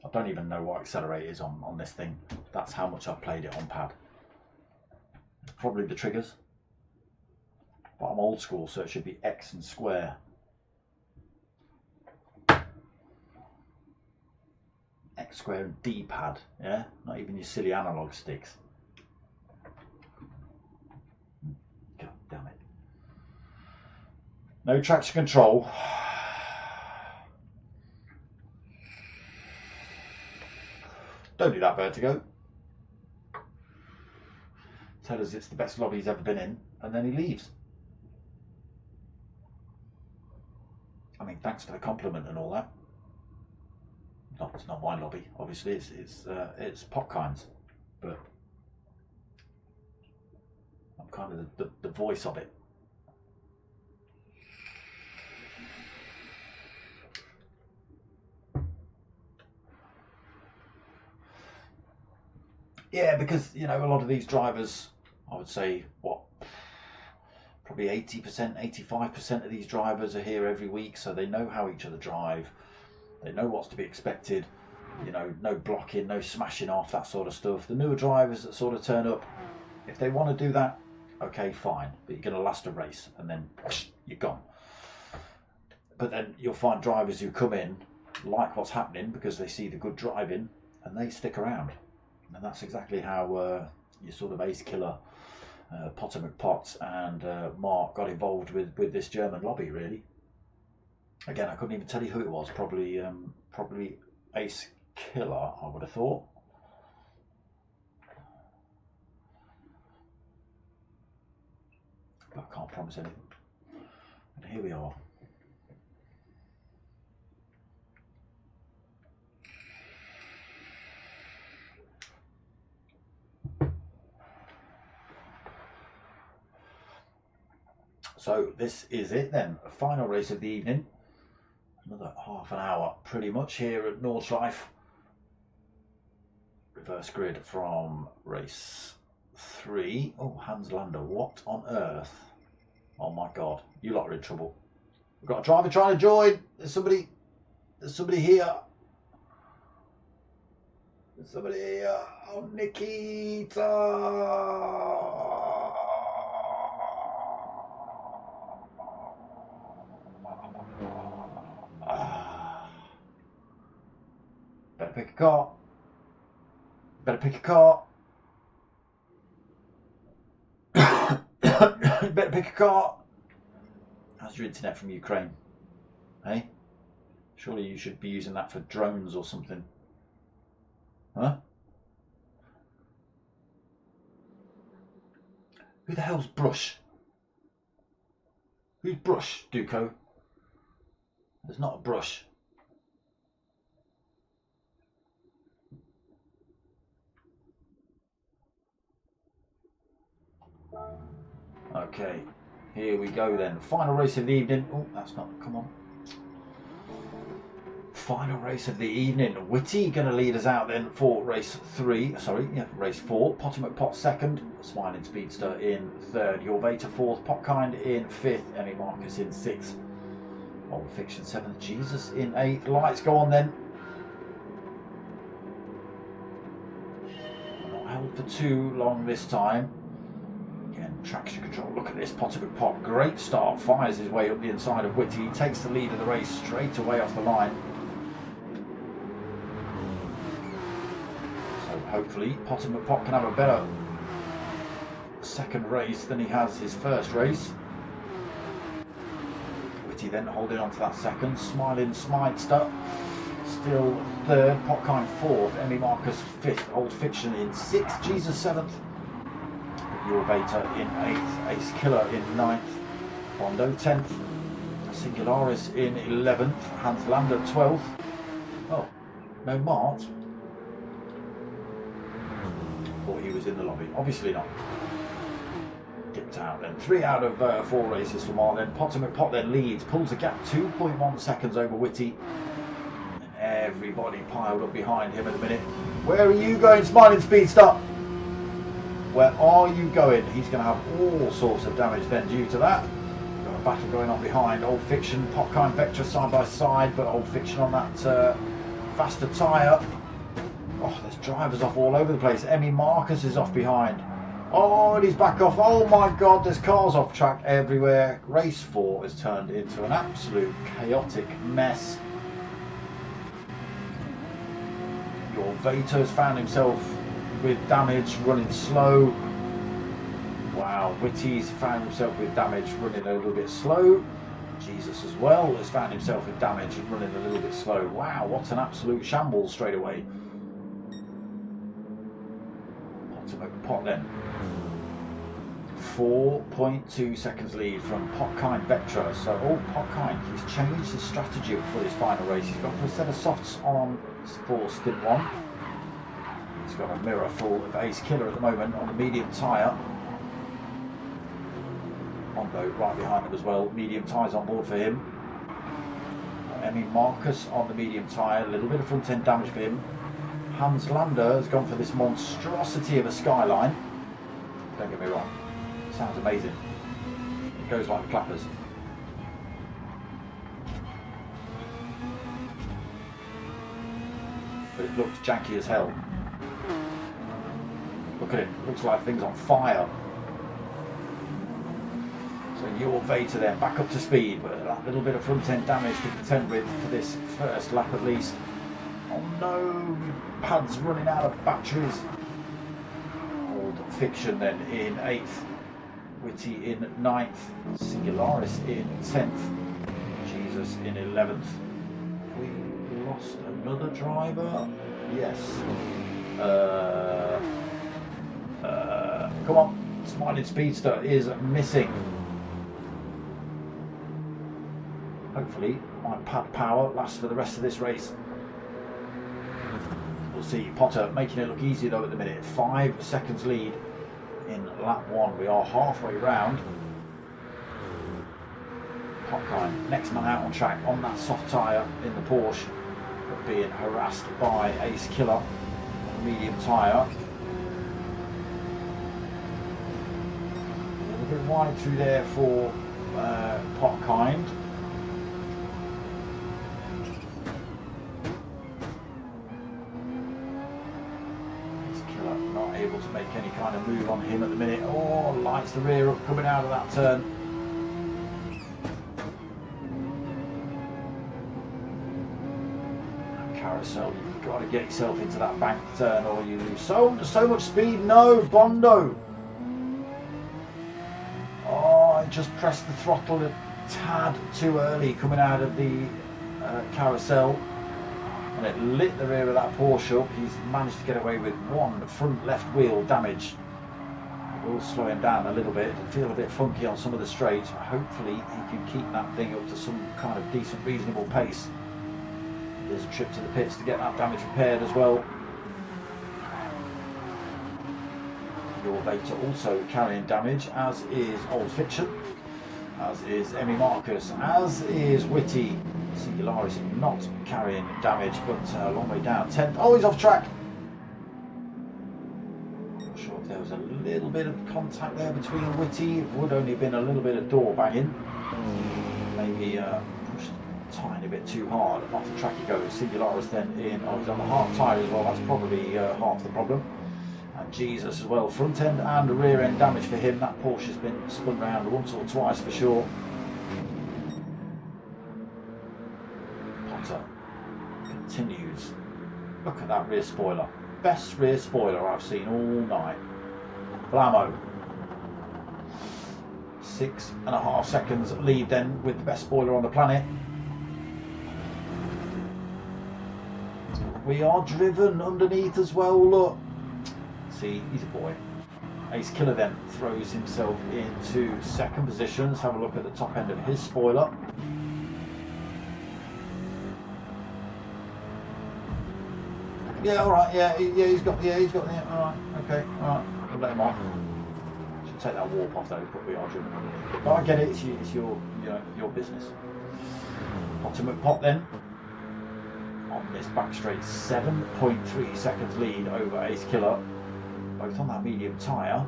I don't even know what accelerator is on this thing. That's how much I've played it on pad. Probably the triggers. But I'm old school, so it should be X and square. X square and D pad, yeah? Not even your silly analog sticks. God damn it. No traction control. Don't do that, Vertigo. Tell us it's the best lobby he's ever been in, and then he leaves. I mean, thanks for the compliment and all that. No, it's not my lobby, obviously. It's Popkind's, but I'm kind of the voice of it. Yeah, because, you know, a lot of these drivers, I would say, probably 80%, 85% of these drivers are here every week, so they know how each other drive. They know what's to be expected. You know, no blocking, no smashing off, that sort of stuff. The newer drivers that sort of turn up, if they want to do that, okay, fine. But you're going to last a race and then you're gone. But then you'll find drivers who come in, like what's happening because they see the good driving, and they stick around. And that's exactly how your sort of ace killer Potter McPotts and Mark got involved with this German lobby, really. Again, I couldn't even tell you who it was. Probably Ace Killer, I would have thought. But I can't promise anything. And here we are. So this is it then, final race of the evening. Another half an hour pretty much here at Nordshliefe. Reverse grid from race 3. Oh, Hans Lander, what on earth? Oh my god, you lot are in trouble. We've got a driver trying to join. There's somebody here. There's somebody here. Oh, Nikita. Better pick a car. Better pick a car. pick a car. How's your internet from Ukraine? Hey? Surely you should be using that for drones or something. Huh? Who the hell's Brush? Who's Brush, Duco? There's not a Brush. Okay, here we go then. Final race of the evening. Oh, that's not, come on. Final race of the evening. Whitty going to lead us out then for race 3. Sorry, yeah, race 4. Potomac Pot second. Smiling Speedster in third. Your Vader fourth. Potkind in fifth. Emmy Marcus in sixth. Old Fiction seventh. Jesus in eighth. Lights go on then. We're not held for too long this time. Again, traction control. Look at this Potomac Pot. Great start. Fires his way up the inside of Whitty. Takes the lead of the race straight away off the line. Hopefully Potomac Pot can have a better second race than he has his first race. Whitty then holding on to that second. Smiling Smidester still third. Potkind fourth. Emmy Marcus fifth. Old Fiction in sixth. Jesus seventh. Your Vader in eighth. Ace Killer in ninth. Bondo 10th. Singularis in 11th. Hans Lander 12th. Oh, no Mart. Thought he was in the lobby. Obviously not. Dipped out then. 3 out of 4 races for Mart then. Potomac Pot then leads. Pulls a gap 2.1 seconds over Whitty. And everybody piled up behind him at the minute. Where are you going, Smiling Speedster? Where are you going? He's going to have all sorts of damage then due to that. Got a battle going on behind. Old Fiction, Potkind, Vectra side by side, but Old Fiction on that faster tyre. Oh, there's drivers off all over the place. Emmy Marcus is off behind. Oh, and he's back off. Oh my God, there's cars off track everywhere. Race 4 has turned into an absolute chaotic mess. Your Vader's found himself with damage, running slow. Wow, Whitty's found himself with damage, running a little bit slow. Jesus as well has found himself with damage and running a little bit slow. Wow, what an absolute shambles straight away. Pot then. 4.2 seconds lead from Potkind Vectra. So, Potkind, he's changed his strategy for his final race. He's got a set of softs on for stint 1. He's got a mirror full of Ace Killer at the moment on the medium tyre. Hondo right behind him as well. Medium tyres on board for him. Emmy Marcus on the medium tyre. A little bit of front end damage for him. Hans Lander has gone for this monstrosity of a skyline. Don't get me wrong, sounds amazing. It goes like the clappers. But it looks janky as hell. Look at it, looks like things on fire. So your Vader there, back up to speed, but that little bit of front end damage to contend with for this first lap at least. Oh no, pads running out of batteries. Old Fiction then in 8th. Whitty in 9th. Singularis in 10th. Jesus in 11th. We lost another driver. Yes. Come on. Smiling Speedster is missing. Hopefully my pad power lasts for the rest of this race. We'll see. Potter making it look easy though at the minute. 5 seconds lead in lap 1. We are halfway round. Potkind, next man out on track on that soft tyre in the Porsche, but being harassed by Ace Killer on the medium tyre. A little bit wide through there for Potkind. Not able to make any kind of move on him at the minute. Oh, lights the rear up coming out of that turn. Carousel, you've got to get yourself into that bank turn or you lose so much speed. No, Bondo. Oh, just pressed the throttle a tad too early coming out of the carousel, and it lit the rear of that Porsche up. He's managed to get away with one front left wheel damage. It will slow him down a little bit. It'll feel a bit funky on some of the straights. Hopefully he can keep that thing up to some kind of decent, reasonable pace. There's a trip to the pits to get that damage repaired as well. Your Beta also carrying damage, as is Old Fiction, as is Emmy Marcus, as is Witty. Singularis not carrying damage, but a long way down. 10th. Oh, he's off track. Not sure if there was a little bit of contact there between Witty. It would only have been a little bit of door banging. Maybe pushed a tiny bit too hard. Off the track he goes. Singularis then in. Oh, he's on the hard tyre as well. That's probably half the problem. And Jesus as well. Front end and rear end damage for him. That Porsche's been spun round once or twice for sure. Continues. Look at that rear spoiler. Best rear spoiler I've seen all night. Blammo. 6.5 seconds lead then with the best spoiler on the planet. We are driven underneath as well, look. See, he's a boy. Ace Killer then throws himself into second position. Let's have a look at the top end of his spoiler. Yeah, all right. Yeah, he's got. Yeah, All right. Okay. All right. I'll let him off. Should take that warp off though, but we are driven. But I get it. It's your, your business. Ultimate Pot then on this back straight, 7.3 seconds lead over Ace Killer, both on that medium tyre.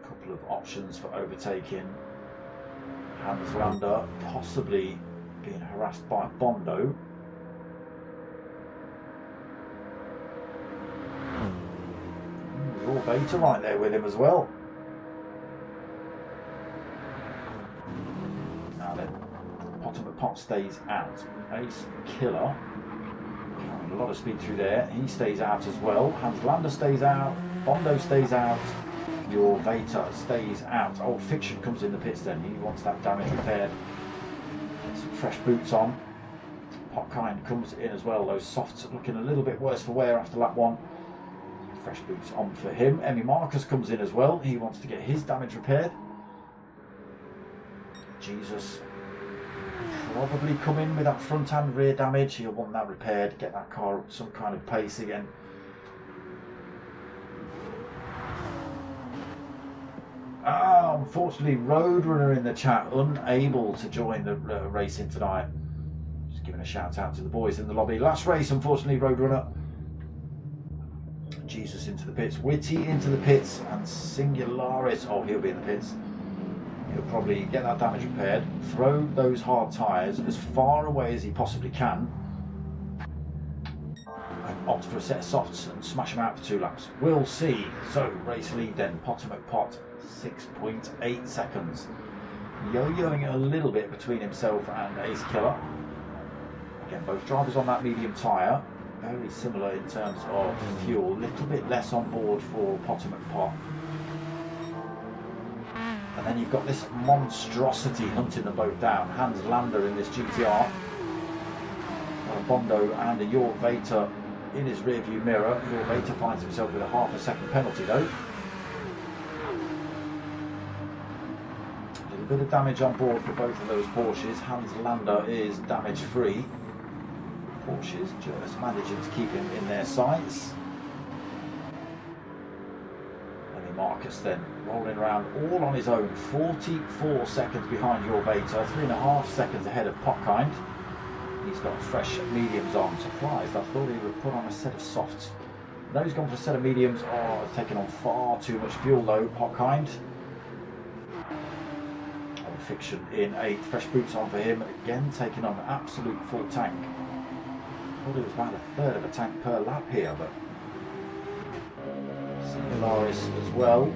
Couple of options for overtaking. Hans Lander possibly being harassed by Bondo. Your Beta right there with him as well. Now then, Ultimate Pot stays out. Ace Killer carrying a lot of speed through there. He stays out as well. Hans Lander stays out. Bondo stays out. Your Beta stays out. Old Fiction comes in the pits then. He wants that damage repaired. Some fresh boots on. Potkind comes in as well. Those softs looking a little bit worse for wear after lap 1. Fresh boots on for him. Emmy Marcus comes in as well. He wants to get his damage repaired. Jesus probably come in with that front and rear damage. He'll want that repaired. Get that car up some kind of pace again. Unfortunately, Roadrunner in the chat unable to join the racing tonight. Just giving a shout out to the boys in the lobby. Last race, unfortunately, Roadrunner. Jesus into the pits, Witty into the pits, and Singularis. Oh, he'll be in the pits. He'll probably get that damage repaired, throw those hard tyres as far away as he possibly can, and opt for a set of softs and smash them out for 2 laps. We'll see. So, race lead then, Potomac Pot, 6.8 seconds. Yo-yoing a little bit between himself and Ace Killer. Again, both drivers on that medium tyre. Very similar in terms of fuel. A little bit less on board for Potomac Pot. And then you've got this monstrosity hunting them both down. Hans Lander in this GTR. Got a Bondo and a Your Beta in his rearview mirror. Your Beta finds himself with a half a second penalty though. A little bit of damage on board for both of those Porsches. Hans Lander is damage free. Porsches just managing to keep him in their sights. Emmy Marcus then rolling around all on his own, 44 seconds behind Your Beta, 3.5 seconds ahead of Potkind. He's got fresh mediums on. Surprised, I thought he would put on a set of softs. No, he's gone for a set of mediums. Oh, it's taken on far too much fuel though, Potkind. Old Fiction in 8th, fresh boots on for him, again taking on an absolute full tank. I thought it was about a third of a tank per lap here, but Singularis as well,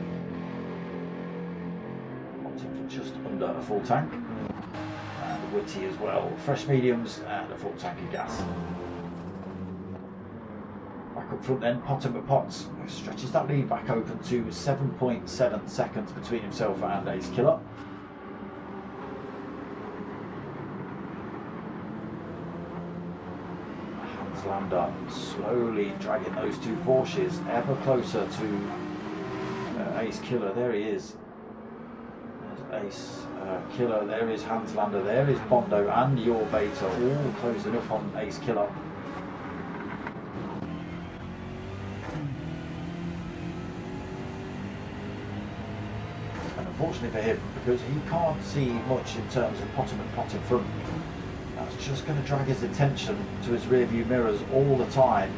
opting for just under a full tank, and Witty as well, fresh mediums and a full tank of gas. Back up front then, Potts stretches that lead back open to 7.7 seconds between himself and Ace Killer. Hans Lander slowly dragging those two Porsches ever closer to Ace Killer. There he is. There's Ace Killer, there is Hans Lander, there is Bondo and Your Beta all closing up on Ace Killer. And unfortunately for him, because he can't see much in terms of Pot in front, that's just going to drag his attention to his rear view mirrors all the time.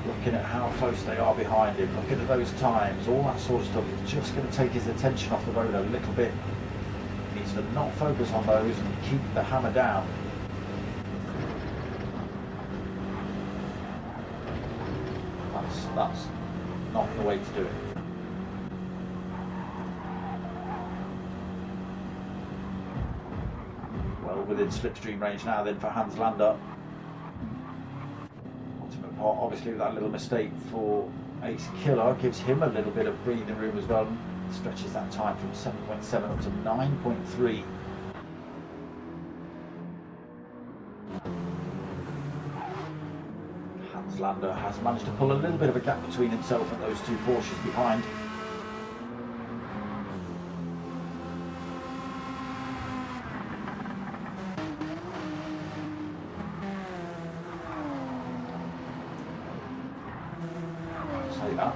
Looking at how close they are behind him, looking at those times, all that sort of stuff, it's just going to take his attention off the road a little bit. He needs to not focus on those and keep the hammer down. That's not the way to do it. Well within slipstream range now then for Hans Lander. Obviously that little mistake for Ace Killer gives him a little bit of breathing room as well, stretches that time from 7.7 up to 9.3. Hans Lander has managed to pull a little bit of a gap between himself and those two Porsches behind.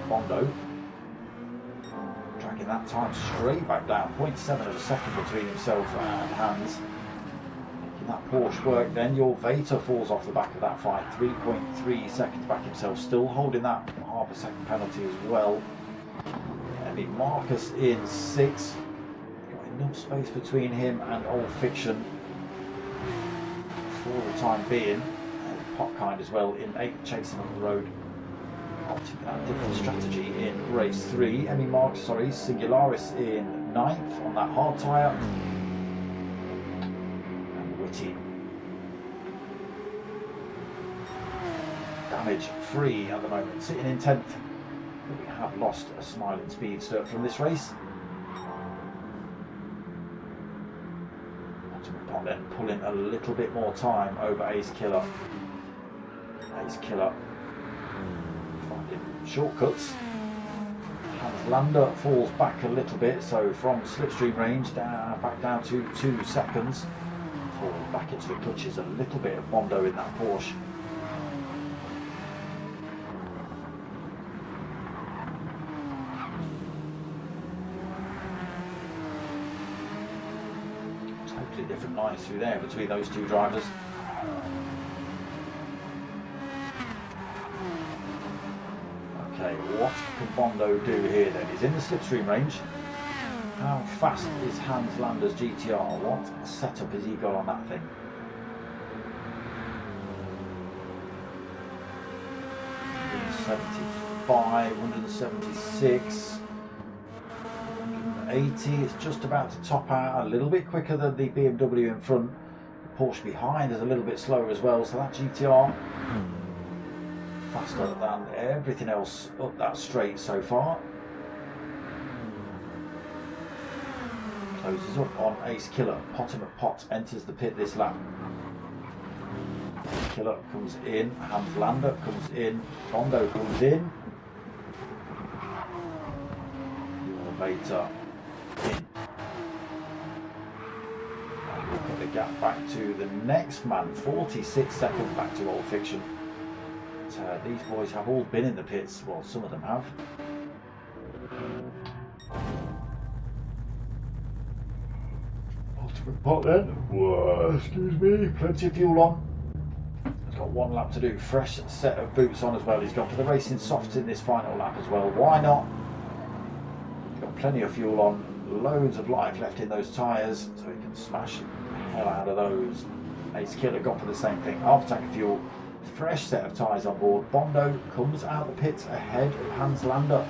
Bondo dragging that time straight back down, 0.7 of a second between himself and Hans. Making that Porsche work then. Your Veta falls off the back of that fight, 3.3 seconds back himself, still holding that half a second penalty as well. Emmy Marcus in 6th, got enough space between him and Old Fiction for the time being. Potkind as well in 8th, chasing up the road. Opting a different strategy in race 3. Singularis in 9th on that hard tyre. And Whitty damage free at the moment, sitting in 10th. But we have lost a smiling speedster from this race. Pot then pulling a little bit more time over Ace Killer. Ace Killer shortcuts. Hans Lander falls back a little bit, so from slipstream range back down to 2 seconds. Falls back into the clutches, a little bit of Bondo in that Porsche. Totally different lines through there between those two drivers. Okay, what can Bondo do here then? He's in the slipstream range. How fast is Hans Lander's GTR? What setup has he got on that thing? $175, 176, 180. It's just about to top out, a little bit quicker than the BMW in front. The Porsche behind is a little bit slower as well, so that GTR faster than everything else up that straight so far. Closes up on Ace Killer. Pot enters the pit this lap. Killer comes in, Hans Lander comes in, Bondo comes in. Your Beta in. And look at the gap back to the next man, 46 seconds back to Old Fiction. These boys have all been in the pits, well, some of them have. Ultimate Pot then. Whoa, excuse me, plenty of fuel on. He's got 1 lap to do, fresh set of boots on as well. He's gone for the racing softs in this final lap as well. Why not? He's got plenty of fuel on, loads of life left in those tyres, so he can smash the hell out of those. Ace Killer got for the same thing, half a tank of fuel. Fresh set of tyres on board. Bondo comes out the pits ahead of Hans Lander.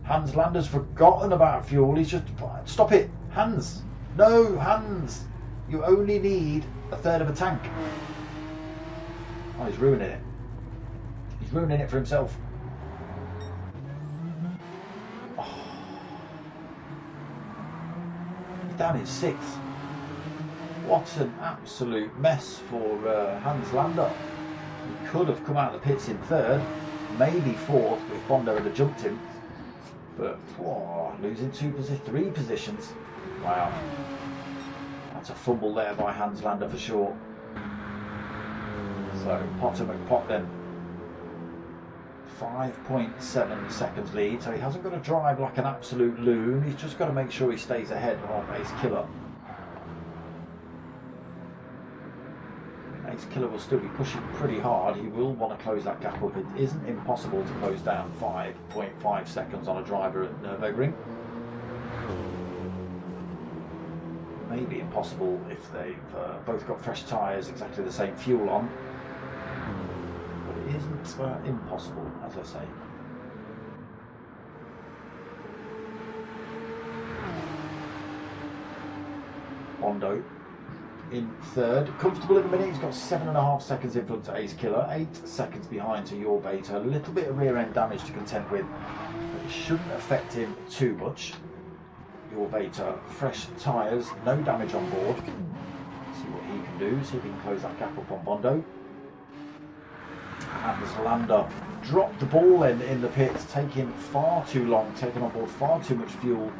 Hans Lander's forgotten about fuel. He's just... Stop it! Hans! No, Hans! You only need 1/3 of a tank. Oh, he's ruining it. He's ruining it for himself. Oh. He's down in 6th. What an absolute mess for Hans Lander. He could have come out of the pits in 3rd, maybe 4th if Bondo had jumped him. But losing 3 positions. Wow. That's a fumble there by Hans Lander for sure. So Potter McPot then 5.7 seconds lead, so he hasn't got to drive like an absolute loon, he's just got to make sure he stays ahead of Ace Killer. Ace Killer will still be pushing pretty hard, he will want to close that gap up. It isn't impossible to close down 5.5 seconds on a driver at Nurburgring. Maybe impossible if they've both got fresh tyres, exactly the same fuel on. But it isn't impossible, as I say. Bondo in 3rd, comfortable in the minute. He's got 7.5 seconds in front of Ace Killer, 8 seconds behind to Your Beta. A little bit of rear end damage to contend with, but it shouldn't affect him too much. Your Beta, fresh tyres, no damage on board. See what he can do, see if he can close that gap up on Bondo. Hans Lander dropped the ball in the pits, taking far too long, taking on board far too much fuel.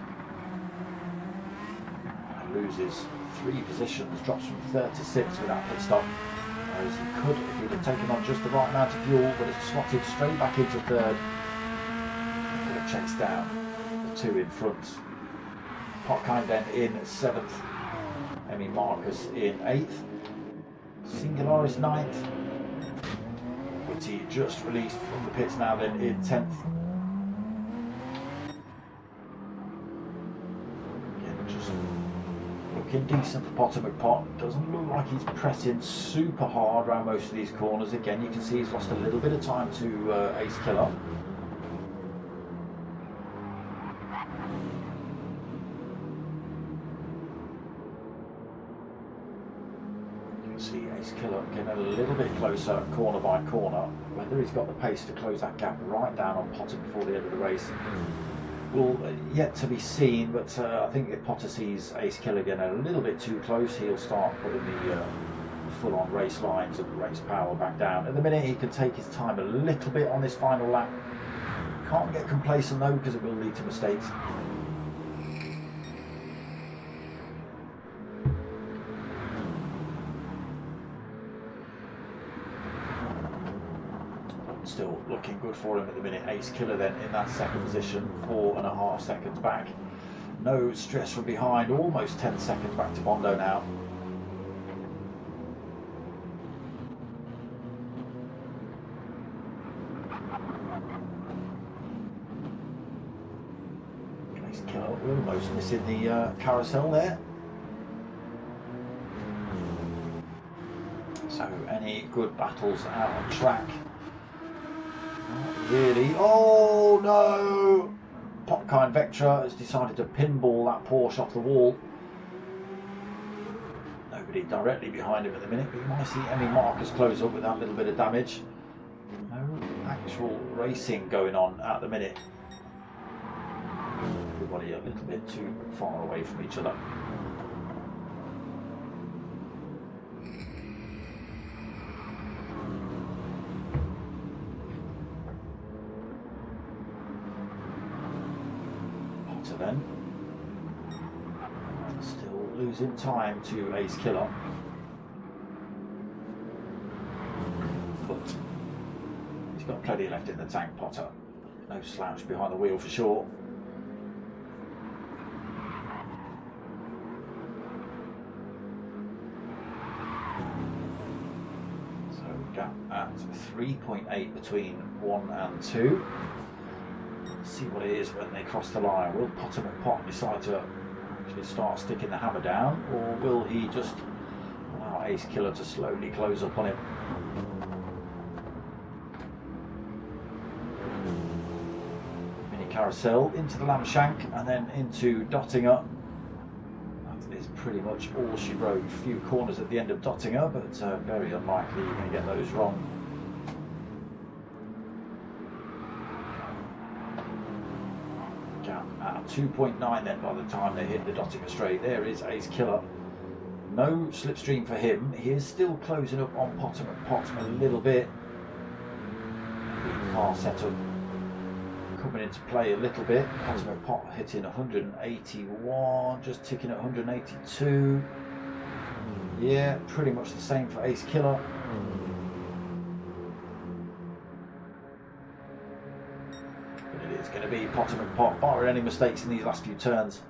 And loses 3 positions, drops from 3rd to 6th with that pit stop. Whereas he could, if he'd have taken on just the right amount of fuel, but it's slotted straight back into 3rd. He could have chased down the 2 in front. Potkind then in 7th, Emmy Marcus in 8th, Singularis 9th, Whitty just released from the pits now then in 10th. Again, just looking decent for Potter McPot, doesn't look like he's pressing super hard around most of these corners. Again, you can see he's lost a little bit of time to Ace Killer. See Ace Killer getting a little bit closer corner by corner. Whether he's got the pace to close that gap right down on Potter before the end of the race will yet to be seen, but I think if Potter sees Ace Killer getting a little bit too close, he'll start putting the full-on race lines and race power back down. At the minute he can take his time a little bit on this final lap. Can't get complacent though, because it will lead to mistakes. Still looking good for him at the minute. Ace Killer then in that 2nd position, 4.5 seconds back. No stress from behind, almost 10 seconds back to Bondo now. Ace Killer almost missing the carousel there. So any good battles out on track? Not really. Oh no! Potkind Vectra has decided to pinball that Porsche off the wall. Nobody directly behind him at the minute, but you might see Emmy Marcus close up with that little bit of damage. No actual racing going on at the minute. Everybody a little bit too far away from each other. Then still losing time to Ace Killer, but he's got plenty left in the tank. Potter, no slouch behind the wheel for sure. So gap at 3.8 between 1 and 2. See what it is when they cross the line. Will Potter McPot decide to actually start sticking the hammer down, or will he just allow Ace Killer to slowly close up on him? Mini carousel into the lamb shank and then into Dottinger. That is pretty much all she wrote. A few corners at the end of Dottinger, but very unlikely you're going to get those wrong. About 2.9 then by the time they hit the Dottinger Straight. There is Ace Killer. No slipstream for him. He is still closing up on Potomac Pot a little bit. The car setup coming into play a little bit. Potomac Pot hitting 181, just ticking at 182. Yeah, pretty much the same for Ace Killer. But it is going to be Potomac Pot, barring any mistakes in these last few turns.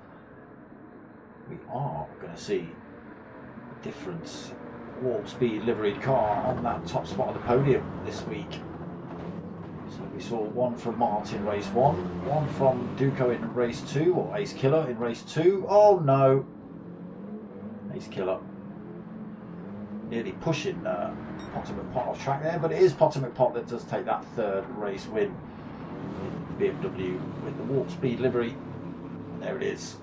We are going to see a different warp speed liveried car on that top spot of the podium this week. So we saw one from Martin race 1, one from Duco in race 2, or Ace Killer in race 2. Oh no! Ace Killer nearly pushing Potomac Pot off track there, but it is Potomac Pot that does take that third race win in BMW with the warp speed livery. And there it is,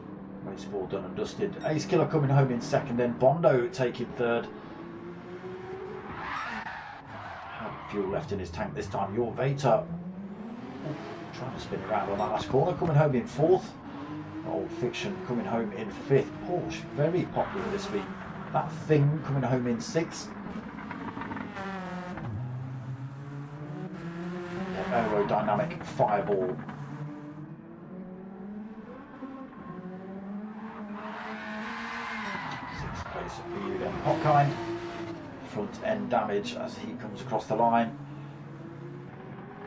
race 4 done and dusted. Ace Killer coming home in second, then Bondo taking third. Had fuel left in his tank this time. Your Vater trying to spin around on that last corner, coming home in fourth. Old Fiction coming home in fifth. Porsche very popular this week. That Thing coming home in sixth. Aerodynamic Fireball. Sixth place for you then, Hotkind. Front end damage as he comes across the line.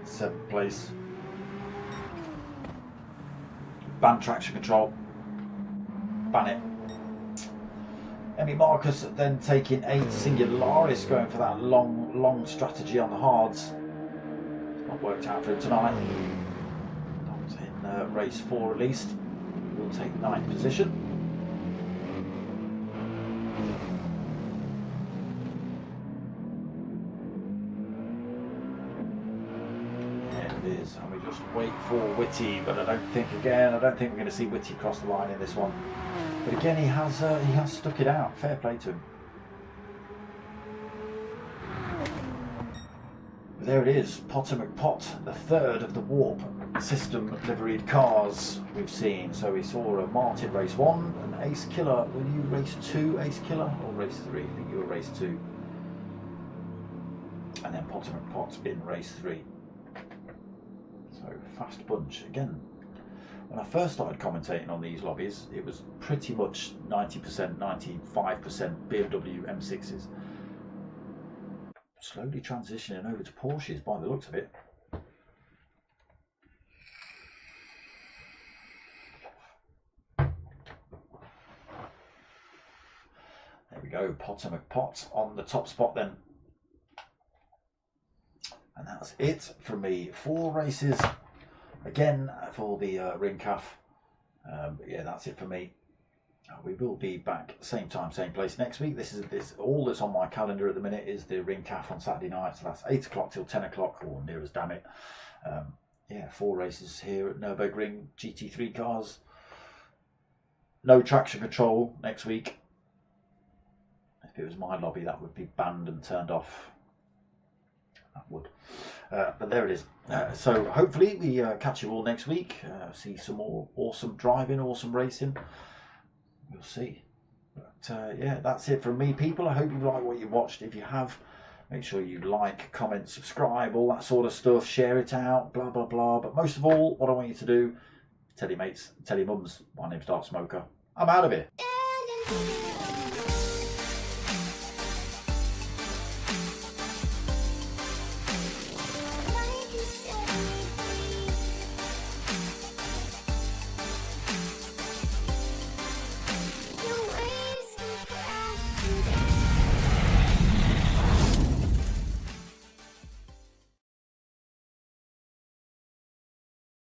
Seventh place. Ban traction control. Ban it. Emmy Marcus then taking 8. Singularis going for that long strategy on the hards. Not worked out for him tonight. Not in race 4 at least. We'll take 9th position. There it is, and we just wait for Whitty, but I don't think we're going to see Whitty cross the line in this one. But again, he has stuck it out. Fair play to him. There it is, Potomac Pot, the third of the Warp system liveried cars we've seen. So we saw a Martin race 1, an Ace Killer. Were you race 2, Ace Killer, or race 3? I think you were race 2. And then Potomac Pot in race 3. So fast bunch again. When I first started commentating on these lobbies, it was pretty much 90%, 95% BMW M6s. Slowly transitioning over to Porsches by the looks of it. There we go, Potomac Pot on the top spot then. And that's it from me. 4 races again for the Ring Calf. But yeah, that's it for me. We will be back same time, same place next week. This all that's on my calendar at the minute is the Ring Calf on Saturday night. So that's 8 o'clock till 10 o'clock, or near as damn it. Yeah, 4 races here at Nurburgring, GT3 cars. No traction control next week. If it was my lobby, that would be banned and turned off. That would. But there it is. So hopefully we catch you all next week. See some more awesome driving, awesome racing. We'll see. But yeah, that's it from me, people. I hope you like what you watched. If you have, make sure you like, comment, subscribe, all that sort of stuff. Share it out, blah, blah, blah. But most of all, what I want you to do, tell your mates, tell your mums, my name's Dark Smoker. I'm out of here.